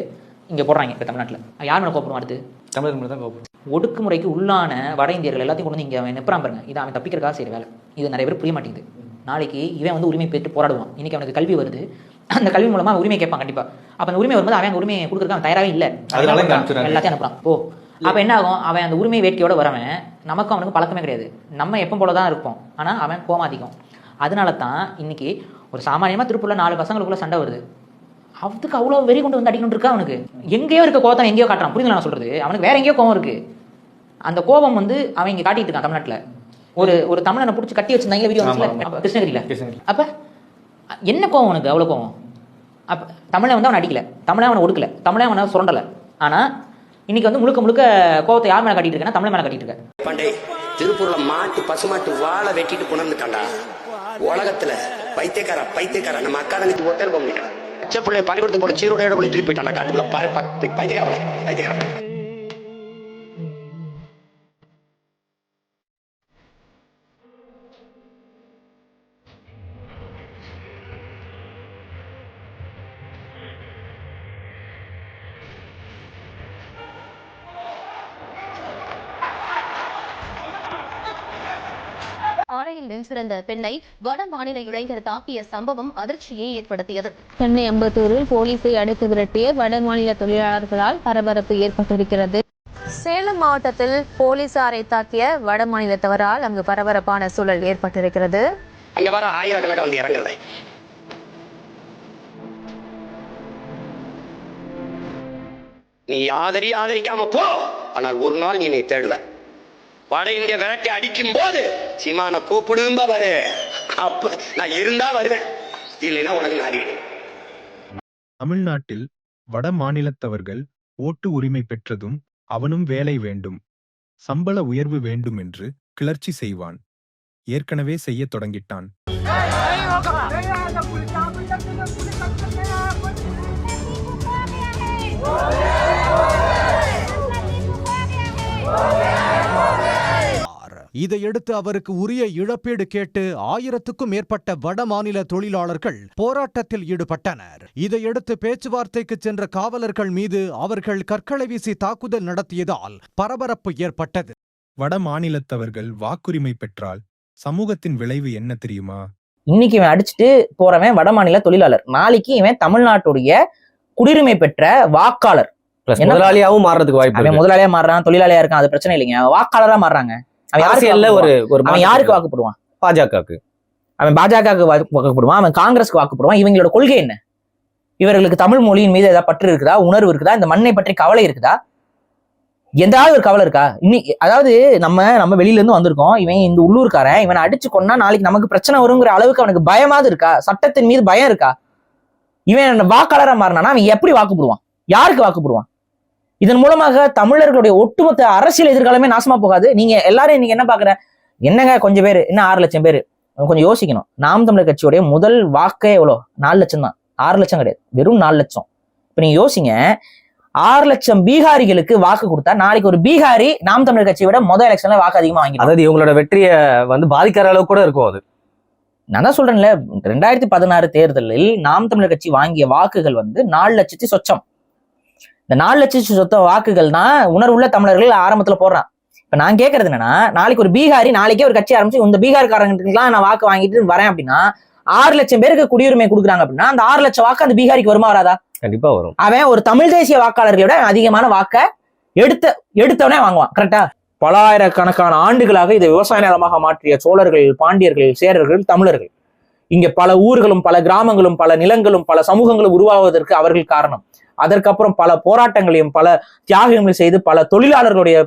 Speaker 13: இங்கே போடுறாங்க. இப்போ தமிழ்நாட்டில் யார் மேலே கோபப்படும்? அடுத்து
Speaker 7: தமிழர்கள் தான் கோபப்படும்.
Speaker 13: ஒடுக்குமுறைக்கு உள்ளான வட இந்தியர்கள் எல்லாத்தையும் கொண்டு வந்து இங்கே அவன் நிற்கிறான் பாருங்க. இதை அவன் தப்பிக்கிறக்காக செய்கிற வேலை. இது நிறைய பேர் புரிய மாட்டேங்குது. நாளைக்கு இவன் வந்து உரிமை பெற்று போராடுவான். இன்னைக்கு அவனுக்கு கல்வி வருது, அந்த கல்வி மூலமா உரிமை கேட்பான் கண்டிப்பாக. அப்போ அந்த உரிமை வரும்போது அவன் அந்த உரிமையை கொடுக்குறதுக்கு அவன் தயாராகவே இல்லை, எல்லாத்தையும் அனுப்புறான். ஓ அப்போ என்ன ஆகும்? அவன் அந்த உரிமை வேட்கையோட வரவன் நமக்கும் அவனுக்கு பழக்கமே கிடையாது. நம்ம எப்போ போல தான் இருப்போம், ஆனால் அவன் கோமாதிக்கும். அதனால தான் இன்னைக்கு ஒரு சாமானியமாக திருப்பூரில் 4 பசங்களுக்குள்ள சண்டை வருது. அவனுக்கு அவ்வளோ வெறி கொண்டு வந்து அடிக்கணும் இருக்கா? அவனுக்கு எங்கேயோ இருக்க கோபத்தை எங்கேயோ காட்டுறான். புரியுதுங்களா நான் சொல்றது? அவனுக்கு வேற எங்கேயோ கோபம் இருக்கு. அந்த கோபம் வந்து அவன் இங்கே காட்டிட்டு இருக்கான். தமிழ்நாட்டில் ஒரு தமிழனை பிடிச்சி கட்டி வச்சிருந்தாங்க வீடியோ கிருஷ்ணகிரியில். அப்போ என்ன கோவம் உனக்கு? அவ்வளோ கோவம். அப்போ தமிழை வந்து அவனை அடிக்கல, தமிழை அவனை ஒடுக்கல, தமிழை அவனை சுரண்டலை. ஆனால் இன்னைக்கு வந்து முழுக்க முழுக்க கோவத்தை யார் மேலே காட்டிட்டு இருக்கேன்னா தமிழ் மேலே காட்டிட்டு இருக்கேன்.
Speaker 14: பாண்டே திருப்பூர்ல பசுமாட்டு வாழை வெட்டிட்டு கொண்டாந்துட்டான்டா. உலகத்துல பைத்தியக்கார நம்ம அக்கா தங்கச்சி ஒருத்தர் போக முடியும். பச்சை பிள்ளை பள்ளிக்கூடத்துக்கு போட சீரோட போய் திருப்பி போயிட்டான். காட்டுக்குள்ள பைத்தியக்காரன்.
Speaker 15: ஆலையில் சிறந்த பெண்ணை வட மாநில இளைஞர் தாக்கிய சம்பவம் அதிர்ச்சியை ஏற்படுத்தியது. சென்னை அம்பத்தூரில் போலீஸை அடைத்து விரட்டிய வட மாநில தொழிலாளர்களால் பரபரப்பு ஏற்பட்டிருக்கிறது. சேலம் மாவட்டத்தில் போலீசாரை தாக்கிய வட மாநிலத்தவரால் அங்கு பரபரப்பான சூழல் ஏற்பட்டிருக்கிறது.
Speaker 14: அங்க வர 1000 வந்து இறங்குறது. நீ ஆதரிக்காம போ, ஆனால் ஒரு நாள் நீ தேடல. வட இந்திய விரட்டி அடிக்கும் போது சீமான கூப்பிடும்பா வரு, அப்ப நான் இருந்தா வருவேன், இல்லைன்னா உனக்கு அறிவிடு.
Speaker 1: தமிழ்நாட்டில் வட மாநிலத்தவர்கள் ஓட்டு உரிமை பெற்றதும் அவனும் வேலை வேண்டும், சம்பள உயர்வு வேண்டும் என்று கிளர்ச்சி செய்வான். ஏற்கனவே செய்ய தொடங்கிட்டான்.
Speaker 16: இதையடுத்து அவருக்கு உரிய இழப்பீடு கேட்டு 1000க்கும் மேற்பட்ட வட மாநில தொழிலாளர்கள் போராட்டத்தில் ஈடுபட்டனர். இதையடுத்து பேச்சுவார்த்தைக்கு சென்ற காவலர்கள் மீது அவர்கள் கற்களை வீசி தாக்குதல் நடத்தியதால் பரபரப்பு ஏற்பட்டது.
Speaker 1: வட மாநிலத்தவர்கள் வாக்குரிமை பெற்றால் சமூகத்தின் விளைவு என்ன தெரியுமா?
Speaker 3: இன்னைக்கு இவன் அடிச்சுட்டு போறவன் வட மாநில தொழிலாளர், நாளைக்கு இவன் தமிழ்நாட்டுடைய குடியுரிமை பெற்ற வாக்காளர்.
Speaker 8: முதலாளியாவும் மாறுறதுக்கு வாய்ப்பு.
Speaker 3: அவன் முதலாளியா மாறுறான், தொழிலாளியா இருக்கான், அது பிரச்சனை இல்லைங்க. வாக்காளரா மாறுறாங்க. அவன் யாருக்கு வாக்குப்படுவான்?
Speaker 8: பாஜகவுக்கு.
Speaker 3: அவன் பாஜகவுக்கு வாக்குப்படுவான், அவன் காங்கிரஸ்க்கு வாக்குப்படுவான். இவங்களோட கொள்கை என்ன? இவர்களுக்கு தமிழ் மொழியின் மீது ஏதாவது பற்று இருக்குதா, உணர்வு இருக்குதா, இந்த மண்ணை பற்றி கவலை இருக்குதா, எந்தாவது ஒரு கவலை இருக்கா? அதாவது நம்ம வெளியில இருந்து வந்திருக்கோம், இவன் இந்த உள்ளூர்காரன், இவனை அடிச்சு கொன்னா நாளைக்கு நமக்கு பிரச்சனை வருங்கிற அளவுக்கு அவனுக்கு பயமாவது இருக்கா? சட்டத்தின் மீது பயம் இருக்கா? இவன் வாக்காளரா மாறினானா அவன் எப்படி வாக்குப்படுவான்? யாருக்கு வாக்குப்படுவான்? இதன் மூலமாக தமிழர்களுடைய ஒட்டுமொத்த அரசியல் எதிர்காலமே நாசமா போகாது. நீங்க எல்லாரும் நீங்க என்ன பாக்குற, என்னங்க கொஞ்சம் பேர், இன்னும் 6 லட்சம் பேர், கொஞ்சம் யோசிக்கணும். நாம் தமிழர் கட்சியுடைய முதல் வாக்கே எவ்வளோ? 4 லட்சம் தான். 6 லட்சம் கிடையாது, வெறும் 4 லட்சம். இப்ப நீங்க யோசிங்க, 6 லட்சம் பீகாரிகளுக்கு வாக்கு கொடுத்தா நாளைக்கு ஒரு பீகாரி நாம் தமிழர் கட்சியை விட முதல் எலெக்ஷன்ல வாக்கு அதிகமா வாங்கி,
Speaker 8: அதாவது இவங்களோட வெற்றியை பாதிக்கிற அளவுக்கு கூட இருக்கும். அது
Speaker 3: நான் தான் சொல்றேன்ல, 2016 தேர்தலில் நாம் தமிழர் கட்சி வாங்கிய வாக்குகள் 4 லட்சத்தி சொச்சம். இந்த 4 லட்சத்தி சொத்த வாக்குகள் தான் உணர்வுள்ள தமிழர்கள் ஆரம்பத்துல போடுறான். இப்ப நான் கேட்கறது என்னன்னா, நாளைக்கு ஒரு பீகாரி நாளைக்கே ஒரு கட்சி ஆரம்பிச்சு இந்த பீகார்காரங்களுக்குலாம் நான் வாக்கு வாங்கிட்டு வரேன் அப்படின்னா, 6 லட்சம் பேருக்கு குடியுரிமை கொடுக்குறாங்க அப்படின்னா, அந்த 6 லட்சம் வாக்கு அந்த பீகாரிக்கு வருமா வராதா?
Speaker 8: கண்டிப்பா வரும்.
Speaker 3: அவன் ஒரு தமிழ் தேசிய வாக்காளர்களை விட அதிகமான வாக்க எடுத்தவனே வாங்குவான். கரெக்டா? பல ஆயிரக்கணக்கான ஆண்டுகளாக இதை விவசாய நிலமாக மாற்றிய சோழர்கள், பாண்டியர்கள், சேரர்கள், தமிழர்கள். இங்க பல ஊர்களும் பல கிராமங்களும் பல நிலங்களும் பல சமூகங்களும் உருவாவதற்கு அவர்கள் காரணம். அதற்கப்புறம் பல போராட்டங்களையும் பல தியாகங்களையும் செய்து பல தொழிலாளர்களுடைய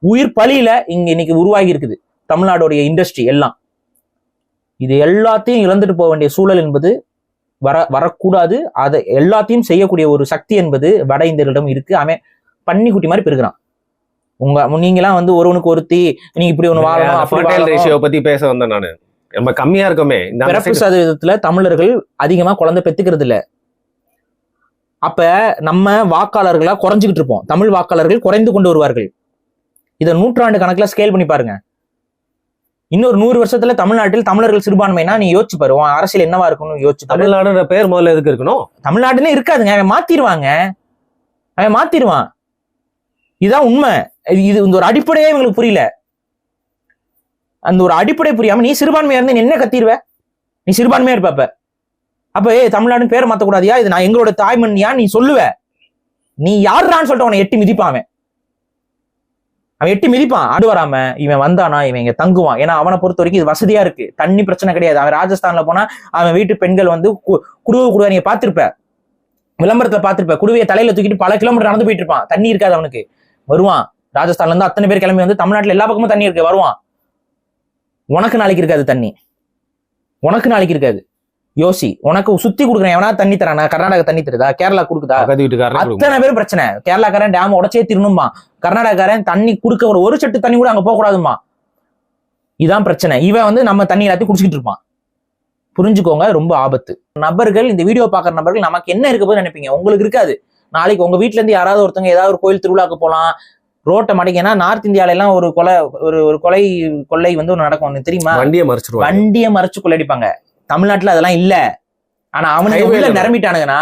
Speaker 3: உயிர் பலியில இங்க இன்னைக்கு உருவாகி இருக்குது தமிழ்நாடுடைய இண்டஸ்ட்ரி எல்லாம். இது எல்லாத்தையும் இழந்துட்டு போக வேண்டிய சூழல் என்பது வரக்கூடாது. அதை எல்லாத்தையும் செய்யக்கூடிய ஒரு சக்தி என்பது வட இந்தியர்களிடம் இருக்கு. அவன் பன்னிக்குட்டி மாதிரி பெருகிறான். நீங்களாம் ஒருவனுக்கு ஒருத்தி, நீங்க இப்படி ஒண்ணு வாழணும்
Speaker 8: பத்தி பேச வந்தேன் நானு. நம்ம கம்மியா இருக்கோமே,
Speaker 3: பிறப்பு சதவீதத்துல தமிழர்கள் அதிகமா குழந்தை பெத்துக்கிறது இல்ல. அப்ப நம்ம வாக்காளர்களா குறைஞ்சுக்கிட்டு இருப்போம், தமிழ் வாக்காளர்கள் குறைந்து கொண்டு வருவார்கள். இதை நூற்றாண்டு கணக்குல ஸ்கேல் பண்ணி பாருங்க. இன்னொரு 100 வருஷத்துல தமிழ்நாட்டில் தமிழர்கள் சிறுபான்மைனா நீ யோசிச்சு பாரு, அரசியல் என்னவா இருக்கும்னு யோசிச்சு.
Speaker 8: தமிழ்நாடுன்ற பேர் முதல்ல எதுக்கு இருக்கணும்?
Speaker 3: தமிழ்நாடுன்னு இருக்காதுங்க, அவன் மாத்திருவான். இதுதான் உண்மை. இது இந்த ஒரு அடிப்படையே இவங்களுக்கு புரியல. அந்த ஒரு அடிப்படை புரியாம நீ சிறுபான்மையா இருந்து நீ என்ன கத்திடுவ? நீ சிறுபான்மையா இருப்ப. அப்ப தமிழ்நாடுன்னு பேரை மாத்தக்கூடாதியா? இது நான் எங்களோட தாய்மண்ணியா நீ சொல்லுவ? நீ யாருடான்னு சொல்லிட்டு அவனை எட்டி மிதிப்பான். அவன் எட்டி மிதிப்பான். ஆடு வராம இவன் வந்தானா இவன் இங்க தங்குவான். ஏன்னா அவனை பொறுத்த வரைக்கும் இது வசதியா இருக்கு, தண்ணி பிரச்சனை கிடையாது. அவன் ராஜஸ்தான்ல போனா அவன் வீட்டு பெண்கள் குடுவை நீங்க பாத்திருப்ப, விளம்பரத்துல பாத்திருப்ப, குடுவையை தலையில தூக்கிட்டு பல கிலோமீட்டர் நடந்து போயிட்டு இருப்பான். தண்ணி இருக்காது அவனுக்கு. வருவான் ராஜஸ்தான்ல இருந்து அத்தனை பேர் கிளம்பி தமிழ்நாட்டுல எல்லா பக்கமும் தண்ணி இருக்கு, வருவான். உனக்கு நாளைக்கு இருக்காது தண்ணி, உனக்கு நாளைக்கு இருக்காது. யோசி, உனக்கு சுத்தி கொடுக்குறேன் எவனா தண்ணி தரானா? கர்நாடகா தண்ணி தருதா? கேரளா கொடுக்குதா? அத்தனை பேர் பிரச்சனை. கேரளாக்காரன் டேம் உடச்சே திருணுமா, கர்நாடகாரன் தண்ணி கொடுக்க ஒரு சட்டு தண்ணி கூட அங்க போக கூடாதுமா. இதான் பிரச்சனை. இவன் நம்ம தண்ணி எல்லாத்தையும் குடிச்சிட்டு இருப்பான். புரிஞ்சுக்கோங்க, ரொம்ப ஆபத்து. நபர்கள், இந்த வீடியோ பாக்குற நபர்கள் நமக்கு என்ன இருக்க போது நினைப்பீங்க, உங்களுக்கு இருக்காது. நாளைக்கு உங்க வீட்டுல இருந்து யாராவது ஒருத்தவங்க ஏதாவது ஒரு கோயில் திருவிழாக்கு போலாம், ரோட்டை மடிக்கனா நார்த் இந்தியால எல்லாம் ஒரு கொள்ளை ஒன்று நடக்கும் தெரியுமா? வண்டியை மறைச்சு கொள்ளடிப்பாங்க. தமிழ்நாட்டுல அதெல்லாம் இல்ல. ஆனா அவனுக்கு உள்ள நிரம்பிட்டானுங்கன்னா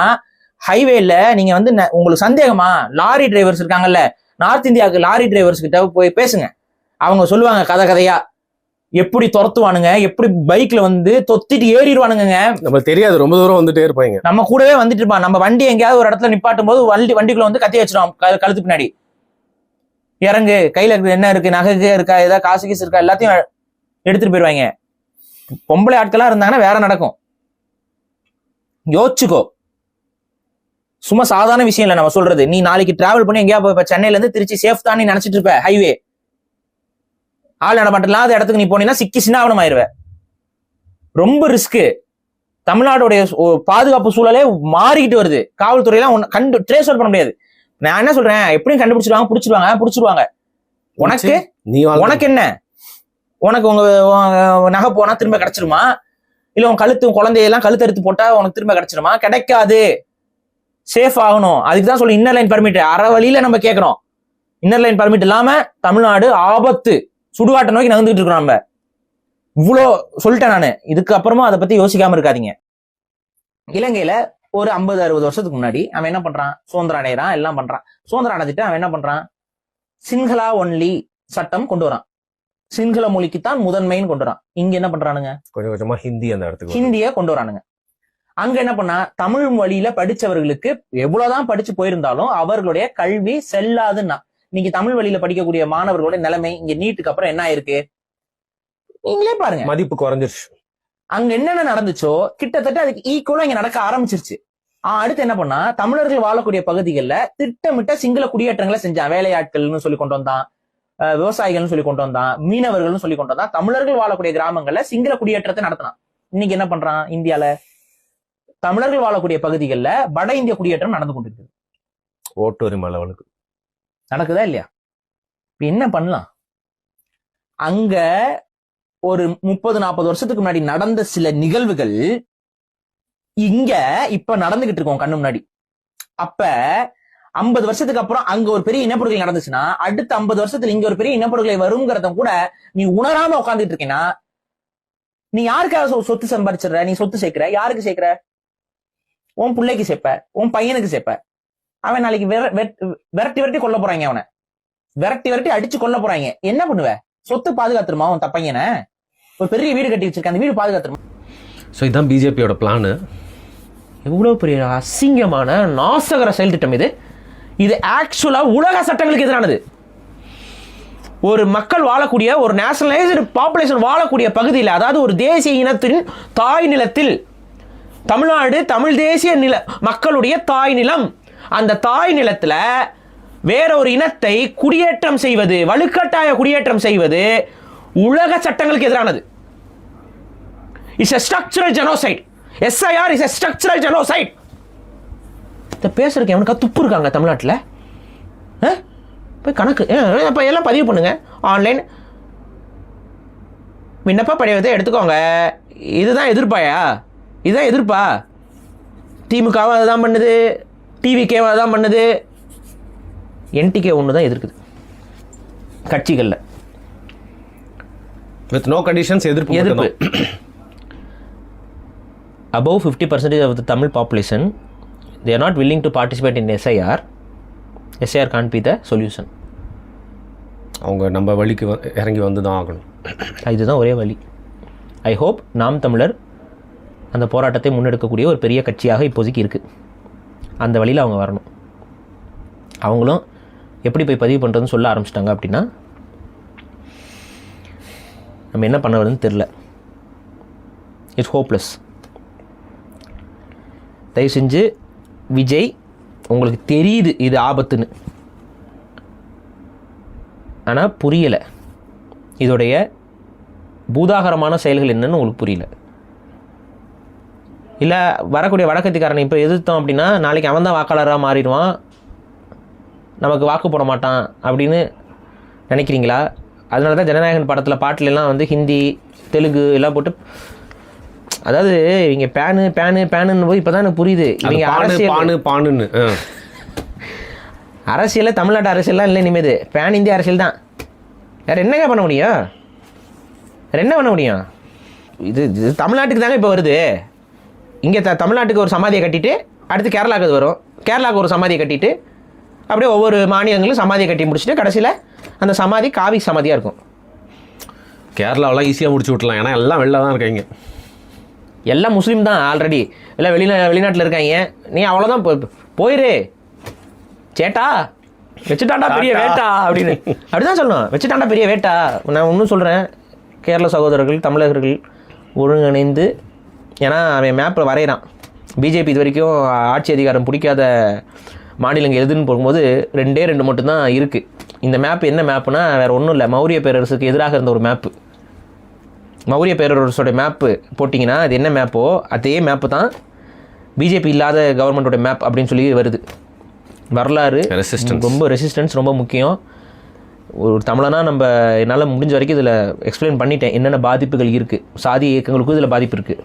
Speaker 3: ஹைவேல நீங்க உங்களுக்கு சந்தேகமா, லாரி டிரைவர்ஸ் இருக்காங்கல்ல, நார்த் இந்தியாவுக்கு லாரி டிரைவர்ஸ் கிட்ட போய் பேசுங்க. அவங்க சொல்லுவாங்க கதையா எப்படி துரத்துவானுங்க, எப்படி பைக்ல தொத்திட்டு ஏறிடுவானுங்க.
Speaker 8: நம்ம தெரியாது, ரொம்ப தூரம் வந்துட்டே இருப்பாங்க.
Speaker 3: நம்ம கூடவே வந்துட்டு இருப்பான். நம்ம வண்டி எங்கேயாவது ஒரு இடத்துல நிப்பாட்டும் போது வண்டிக்குள்ள கத்தி வச்சிடும் கழுத்து பின்னாடி. இறங்கு, கையில என்ன இருக்கு, நகை இருக்கா, ஏதாவது காசு கீசு இருக்கா, எல்லாத்தையும் எடுத்துட்டு போயிடுவாங்க. பொம்பளை ஆட்களா இருந்தாங்கன்னா வேற நடக்கும். யோசிச்சுக்கோ.
Speaker 10: சும்மா சாதாரண விஷயம் இல்லை நம்ம சொல்றது. நீ நாளைக்கு டிராவல் பண்ணி எங்கேயா போய் இப்போ சென்னையிலேருந்து திருச்சி சேஃப் தான் நீ நினைச்சிட்டு இருப்ப. ஹைவே ஆள் நடமாட்டம் இல்லாத இடத்துக்கு நீ போனீங்கன்னா சிக்கி சின்னாவனம் ஆயிருவ. ரொம்ப ரிஸ்க்கு. தமிழ்நாடுடைய பாதுகாப்பு சூழலே மாறிக்கிட்டு வருது. காவல்துறையெல்லாம் ட்ரேஸ் அவுட் பண்ண முடியாது. நான் என்ன சொல்றேன், எப்படியும் பிடிச்சிருவாங்க. உனக்கு என்ன, உனக்கு உங்க நகை போனா திரும்ப கிடைச்சிருமா, இல்ல உன் குழந்தையெல்லாம் கழுத்து எடுத்து போட்டா உனக்கு திரும்ப கிடைச்சிருமா? கிடைக்காது. சேஃப் ஆகணும். அதுக்குதான் சொல்லி இன்னர் லைன் பர்மிட் அரை வழியில நம்ம கேட்கிறோம். இன்னர் லைன் பர்மிட் இல்லாம தமிழ்நாடு ஆபத்து சுடுகாட்டை நோக்கி நகர்ந்துகிட்டு இருக்கிறோம். நம்ம இவ்வளோ சொல்லிட்டேன் நானு. இதுக்கு அப்புறமா அதை பத்தி யோசிக்காம இருக்காதீங்க. இலங்கையில ஒரு 50-60 வருஷத்துக்கு முன்னாடி அவன் என்ன பண்றான், சுதந்திரம் அடைகிறான், எல்லாம் பண்றான். சுதந்திரம் அடைஞ்சிட்டு அவன் என்ன பண்றான், சிங்களா ஒன்லி சட்டம் கொண்டு வரான். சிங்கள மொழிக்குத்தான் முதன்மைன்னு கொண்டு வரான். இங்க என்ன பண்றானுங்க,
Speaker 8: கொஞ்சம் கொஞ்சமா
Speaker 10: ஹிந்திய கொண்டு வரானுங்க. அங்க என்ன பண்ணா, தமிழ் வழியில படிச்சவர்களுக்கு எவ்வளவுதான் படிச்சு போயிருந்தாலும் அவர்களுடைய கல்வி செல்லாதுன்னா, இன்னைக்கு தமிழ் வழியில படிக்கக்கூடிய மாணவர்களோட நிலைமை இங்க நீட்டுக்கு அப்புறம் என்ன ஆயிருக்கு நீங்களே பாருங்க.
Speaker 8: மதிப்பு குறைஞ்சிருச்சு.
Speaker 10: அங்க என்னென்ன நடந்துச்சோ கிட்டத்தட்ட அதுக்கு ஈக்குவலா இங்க நடக்க ஆரம்பிச்சிருச்சு. அடுத்து என்ன பண்ணா, தமிழர்கள் வாழக்கூடிய பகுதிகளில் திட்டமிட்ட சிங்கள குடியேற்றங்களை செஞ்சான். வேலையாட்கள்னு சொல்லி கொண்டு வந்தான், விவசாயிகள்னு சொல்லி கொண்டு வந்தான், மீனவர்கள்னு சொல்லி கொண்டு வந்தான். தமிழர்கள் வாழக்கூடிய கிராமங்கள்ல சிங்கள குடியேற்றத்தை நடத்தினான். இன்னைக்கு என்ன பண்றான், இந்தியால தமிழர்கள் வாழக்கூடிய பகுதிகளில் வட இந்திய குடியேற்றம் நடந்து கொண்டிருக்கு.
Speaker 8: ஓட்டுரிமை லெவலுக்கு
Speaker 10: நடக்குதா இல்லையா? என்ன பண்ணலாம்? அங்க ஒரு 30-40 வருஷத்துக்கு முன்னாடி நடந்த சில நிகழ்வுகள் இங்க இப்ப நடந்துகிட்டு இருக்கோம் கண்ணு முன்னாடி. அப்ப 50 வருஷத்துக்கு அப்புறம் அங்க ஒரு பெரிய இனப்படுகொலை நடந்துச்சுன்னா அடுத்த 50 வருஷத்துல இங்க ஒரு பெரிய இனப்படுகொலை வருங்கிறத கூட நீ உணராம உட்காந்துட்டு இருக்கேன்னா நீ யாருக்காக சொத்து சம்பாதிச்சிடுற? நீ சொத்து சேர்க்கிற, யாருக்கு சேர்க்கிற? உன் பிள்ளைக்கு சேர்ப்ப, உன் பையனுக்கு சேர்ப்ப. அவன் நாளைக்கு விரட்டி கொல்ல போறாங்க, அவனை விரட்டி அடிச்சு கொல்ல போறாங்க. என்ன பண்ணுவ? சொத்து பாதுகாத்துருமா உன் பையனை? ஒரு பெரிய வீடு கட்டி வச்சிருக்க, அந்த வீடு பாதுகாத்துருமா?
Speaker 8: ஸோ இதுதான் பிஜேபியோட பிளானு.
Speaker 3: எவ்வளவு பெரிய அசிங்கமான நாசகர செயல் திட்டம் இது. இது ஆக்சுவலா உலக சட்டங்களுக்கு எதிரானது. ஒரு மக்கள் வாழக்கூடிய, ஒரு நேஷனலைஸ்டு பாப்புலேஷன் வாழக்கூடிய பகுதியில், அதாவது ஒரு தேசிய இனத்தின் தாய் நிலத்தில், தமிழ்நாடு தமிழ் தேசிய மக்களுடைய தாய் நிலம், அந்த தாய் நிலத்துல வேற ஒரு இனத்தை குடியேற்றம் செய்வது, வலுக்கட்டாய குடியேற்றம் செய்வது உலக சட்டங்களுக்கு எதிரானது. It's a structural genocide. SIR is a structural genocide. இதை பேசுறதுக்கு எவனுக்கா துப்பு இருக்காங்க தமிழ்நாட்டில்? போய் கணக்கு இப்போ எல்லாம் பதிவு பண்ணுங்க ஆன்லைன். விண்ணப்ப படிவத்தை எடுத்துக்கோங்க. இதுதான் எதிர்ப்பாயா? இதுதான் எதிர்ப்பா? திமுகவும் அதுதான் பண்ணுது, டிவிகேவும் அதுதான் பண்ணுது, என்டிகே ஒன்று தான் எதிர்க்குது கட்சிகளில்.
Speaker 8: வித் நோ கண்டிஷன்ஸ் எதிர்ப்பு.
Speaker 3: Above 50% of the Tamil population, they are not willing to participate in SIR. SIR can't be the solution.
Speaker 8: அவங்க நம்ம வழிக்கு இறங்கி வந்து தான் ஆகணும்.
Speaker 3: இதுதான் ஒரே வழி. ஐ ஹோப் நாம் தமிழர் அந்த போராட்டத்தை முன்னெடுக்கக்கூடிய ஒரு பெரிய கட்சியாக இப்போதைக்கு இருக்குது. அந்த வழியில் அவங்க வரணும். அவங்களும் எப்படி போய் பதிவு பண்ணுறதுன்னு சொல்ல ஆரம்பிச்சிட்டாங்க அப்படின்னா நம்ம என்ன பண்ண வருதுன்னு தெரில. It's hopeless. தயவு செஞ்சு விஜய், உங்களுக்கு தெரியுது இது ஆபத்துன்னு, ஆனால் புரியலை. இதோடைய பூதாகரமான செயல்கள் என்னன்னு உங்களுக்கு புரியல. இல்லை வரக்கூடிய வடக்கத்திக்காரனை இப்போ எதிர்த்தோம் அப்படின்னா நாளைக்கு அவன் தான் வாக்காளராக மாறிடுவான், நமக்கு வாக்கு போட மாட்டான் அப்படின்னு நினைக்கிறீங்களா? அதனால தான் ஜனநாயகன் படத்தில் பாட்டிலெல்லாம் வந்து ஹிந்தி தெலுங்கு எல்லாம் போட்டு, அதாவது இவங்க பேனுன்னு போய் இப்போ தான் எனக்கு புரியுது. இவங்க அரசியல் தமிழ்நாட்டு அரசியல்லாம் இல்லை, இனிமேது பேன் இந்திய அரசியல் தான். வேறு என்னங்க பண்ண முடியும்? வேறு என்ன பண்ண முடியும்? இது தமிழ்நாட்டுக்கு தாங்க இப்போ வருது. இங்கே தமிழ்நாட்டுக்கு ஒரு சமாதியை கட்டிட்டு அடுத்து கேரளாவுக்கு அது வரும், கேரளாவுக்கு ஒரு சமாதியை கட்டிட்டு அப்படியே ஒவ்வொரு மாநிலங்களும் சமாதியை கட்டி முடிச்சுட்டு கடைசியில் அந்த சமாதி காவி சமாதியாக இருக்கும்.
Speaker 8: கேரளாவெலாம் ஈஸியாக முடிச்சு விட்டலாம், ஏன்னா எல்லாம் வெளில தான் இருக்காங்க,
Speaker 3: எல்லாம் முஸ்லீம் தான் ஆல்ரெடி, எல்லாம் வெளிநாட்டில் இருக்காங்க. நீ அவ்வளோதான் போயிரு சேட்டா, வச்சுட்டாண்டா பெரிய வேட்டா அப்படின்னு அப்படிதான் சொல்லணும். வச்சுட்டாண்டா பெரிய வேட்டா. நான் இன்னும் சொல்கிறேன், கேரள சகோதரர்கள் தமிழர்கள் ஒருங்கிணைந்து, ஏன்னா அவன் மேப்பில் வரைகிறான் பிஜேபி இது வரைக்கும் ஆட்சி அதிகாரம் பிடிக்காத மாநிலங்கள் எதுன்னு போகும்போது 2 மட்டும்தான் இருக்குது. இந்த மேப் என்ன மேப்புனா வேறு ஒன்றும் இல்லை, மௌரிய பேரரசுக்கு எதிராக இருந்த ஒரு மேப்பு. மௌரிய பேரரசோட மேப்பு போட்டிங்கன்னா அது என்ன மேப்போ அதே மேப்பு தான் பிஜேபி இல்லாத கவர்மெண்ட்டோட மேப் அப்படின்னு சொல்லி வருது. வரலாறு ரொம்ப ரெசிஸ்டன்ஸ் ரொம்ப முக்கியம். ஒரு தமிழனா நம்ம என்னால் முடிஞ்ச வரைக்கும் இதில் எக்ஸ்பிளைன் பண்ணிட்டேன் என்னென்ன பாதிப்புகள் இருக்குது. சாதி இயக்கங்களுக்கும் இதில் பாதிப்பு இருக்குது,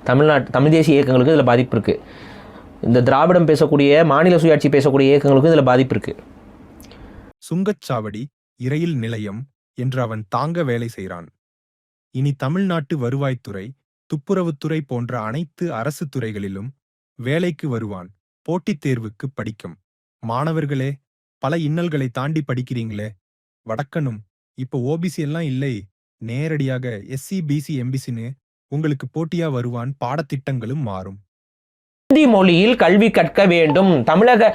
Speaker 3: தமிழ் தேசிய இயக்கங்களுக்கும் இதில் பாதிப்பு இருக்குது, இந்த திராவிடம் பேசக்கூடிய மாநில சுயாட்சி பேசக்கூடிய இயக்கங்களுக்கும் இதில் பாதிப்பு இருக்குது.
Speaker 1: சுங்கச்சாவடி, இரயில் நிலையம் என்று அவன் தாங்க வேலை செய்கிறான். இனி தமிழ்நாட்டு வருவாய்த்துறை, துப்புரவுத்துறை போன்ற அனைத்து அரசு துறைகளிலும் வேலைக்கு வருவான். போட்டித் தேர்வுக்கு படிக்கும் மாணவர்களே, பல இன்னல்களை தாண்டி படிக்கிறீங்களே. வடக்கனும் இப்போ ஓபிசி எல்லாம் இல்லை, நேரடியாக எஸ்சி பிசி எம்பிசின்னு உங்களுக்கு போட்டியா வருவான். பாடத்திட்டங்களும் மாறும்.
Speaker 3: ஹிந்தி மொழியில் கல்வி கற்க வேண்டும், தமிழக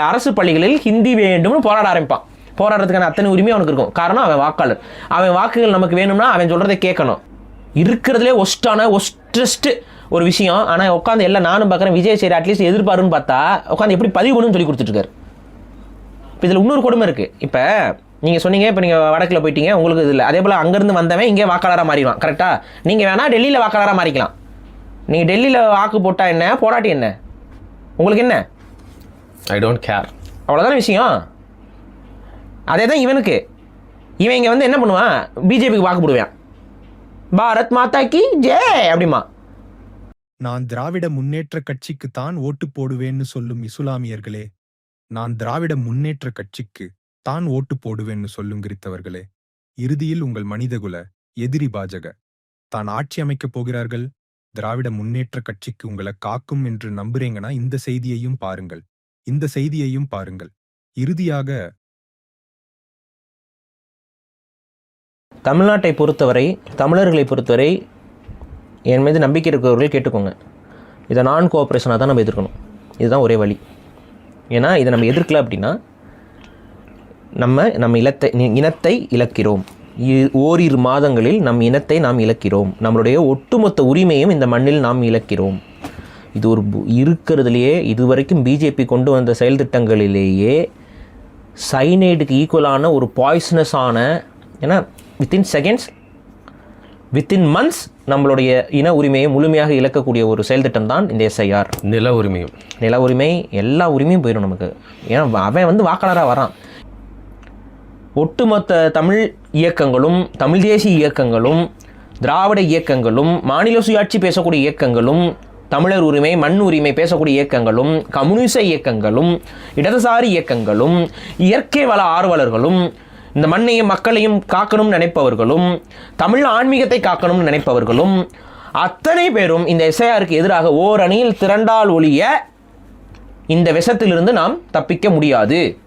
Speaker 3: அரசு பள்ளிகளில் ஹிந்தி வேண்டும்னு போராட ஆரம்பிப்பான். போராடுறதுக்கான அத்தனை உரிமையும் அவனுக்கு இருக்கும். காரணம் அவன் வாக்காளர். அவன் வாக்குகள் நமக்கு வேணும்னா அவன் சொல்கிறத கேட்கணும். இருக்கிறதுலே ஒஸ்டஸ்ட்டு ஒரு விஷயம். ஆனால் உட்காந்து எல்லாம் நானும் பார்க்குறேன், விஜய் சரி அட்லீஸ்ட் எதிர்பாருன்னு பார்த்தா உட்காந்து எப்படி பதிவு பண்ணணும்னு சொல்லி கொடுத்துட்ருக்காரு. இப்போ இதில் இன்னொரு கொடுமை இருக்குது. இப்போ நீங்கள் சொன்னீங்க, இப்போ நீங்கள் வடக்கில் போயிட்டீங்க, உங்களுக்கு இதில் அதே போல் அங்கேருந்து வந்தவன் இங்கே வாக்காளராக மாறிடுவான். கரெக்டாக? நீங்கள் வேணால் டெல்லியில் வாக்காளராக மாறிக்கலாம். நீங்கள் டெல்லியில் வாக்கு போட்டால் என்ன, போராட்டி என்ன, உங்களுக்கு என்ன?
Speaker 8: I don't care.
Speaker 3: அவ்வளோதான விஷயம். அதே தான் இவனுக்கு. இவன் இங்கே வந்து என்ன பண்ணுவான், பிஜேபிக்கு வாக்கு போடுவான். பாரத் மாதா கி ஜெய் அப்படிமா.
Speaker 1: நான் திராவிட முன்னேற்ற கட்சிக்கு தான் ஓட்டு போடுவேன்னு சொல்லும் இசுலாமியர்களே, நான் திராவிட முன்னேற்ற கட்சிக்கு தான் ஓட்டு போடுவேன்னு சொல்லும் கிறித்தவர்களே, இறுதியில் உங்கள் மனிதகுல எதிரி பாஜக தான் ஆட்சி அமைக்கப் போகிறார்கள். திராவிட முன்னேற்ற கட்சிக்கு உங்களை காக்கும் என்று நம்புறீங்கன்னா இந்த செய்தியையும் பாருங்கள், இந்த செய்தியையும் பாருங்கள். இறுதியாக
Speaker 3: தமிழ்நாட்டை பொறுத்தவரை, தமிழர்களை பொறுத்தவரை என் மீது நம்பிக்கை இருக்கிறவர்கள் கேட்டுக்கோங்க. இதை நான் கோஆப்ரேஷனாக தான் நம்ம எதிர்க்கணும். இதுதான் ஒரே வழி. ஏன்னா இதை நம்ம எதிர்க்கல அப்படின்னா நம்ம இனத்தை இழக்கிறோம். ஓரிரு மாதங்களில் நம் இனத்தை நாம் இழக்கிறோம். நம்மளுடைய ஒட்டுமொத்த உரிமையும் இந்த மண்ணில் நாம் இழக்கிறோம். இது ஒரு இருக்கிறதுலையே இதுவரைக்கும் பிஜேபி கொண்டு வந்த செயல் திட்டங்களிலேயே சைனைடுக்கு ஈக்குவலான ஒரு பாய்சனஸான, ஏன்னா வித்தின் செகண்ட்ஸ் வித்தின் மந்த்ஸ் நம்மளுடைய இன உரிமையை முழுமையாக இழக்கக்கூடிய ஒரு செயல் திட்டம் தான் இந்த எஸ்ஐஆர்.
Speaker 8: நில உரிமை
Speaker 3: எல்லா உரிமையும் போயிடும் நமக்கு. ஏன்னா அவன் வந்து வாக்காளராக வரான். ஒட்டுமொத்த தமிழ் இயக்கங்களும், தமிழ் தேசிய இயக்கங்களும், திராவிட இயக்கங்களும், மாநில சுயாட்சி பேசக்கூடிய இயக்கங்களும், தமிழர் உரிமை மண் உரிமை பேசக்கூடிய இயக்கங்களும், கம்யூனிச இயக்கங்களும், இடதுசாரி இயக்கங்களும், இயற்கை வள ஆர்வலர்களும், இந்த மண்ணையும் மக்களையும் காக்கணும்னு நினைப்பவர்களும், தமிழ் ஆன்மீகத்தை காக்கணும்னு நினைப்பவர்களும் அத்தனை பேரும் இந்த எஸ்ஐஆருக்கு எதிராக ஓர் அணியில் திரண்டால் ஒழிய இந்த விஷத்திலிருந்து நாம் தப்பிக்க முடியாது.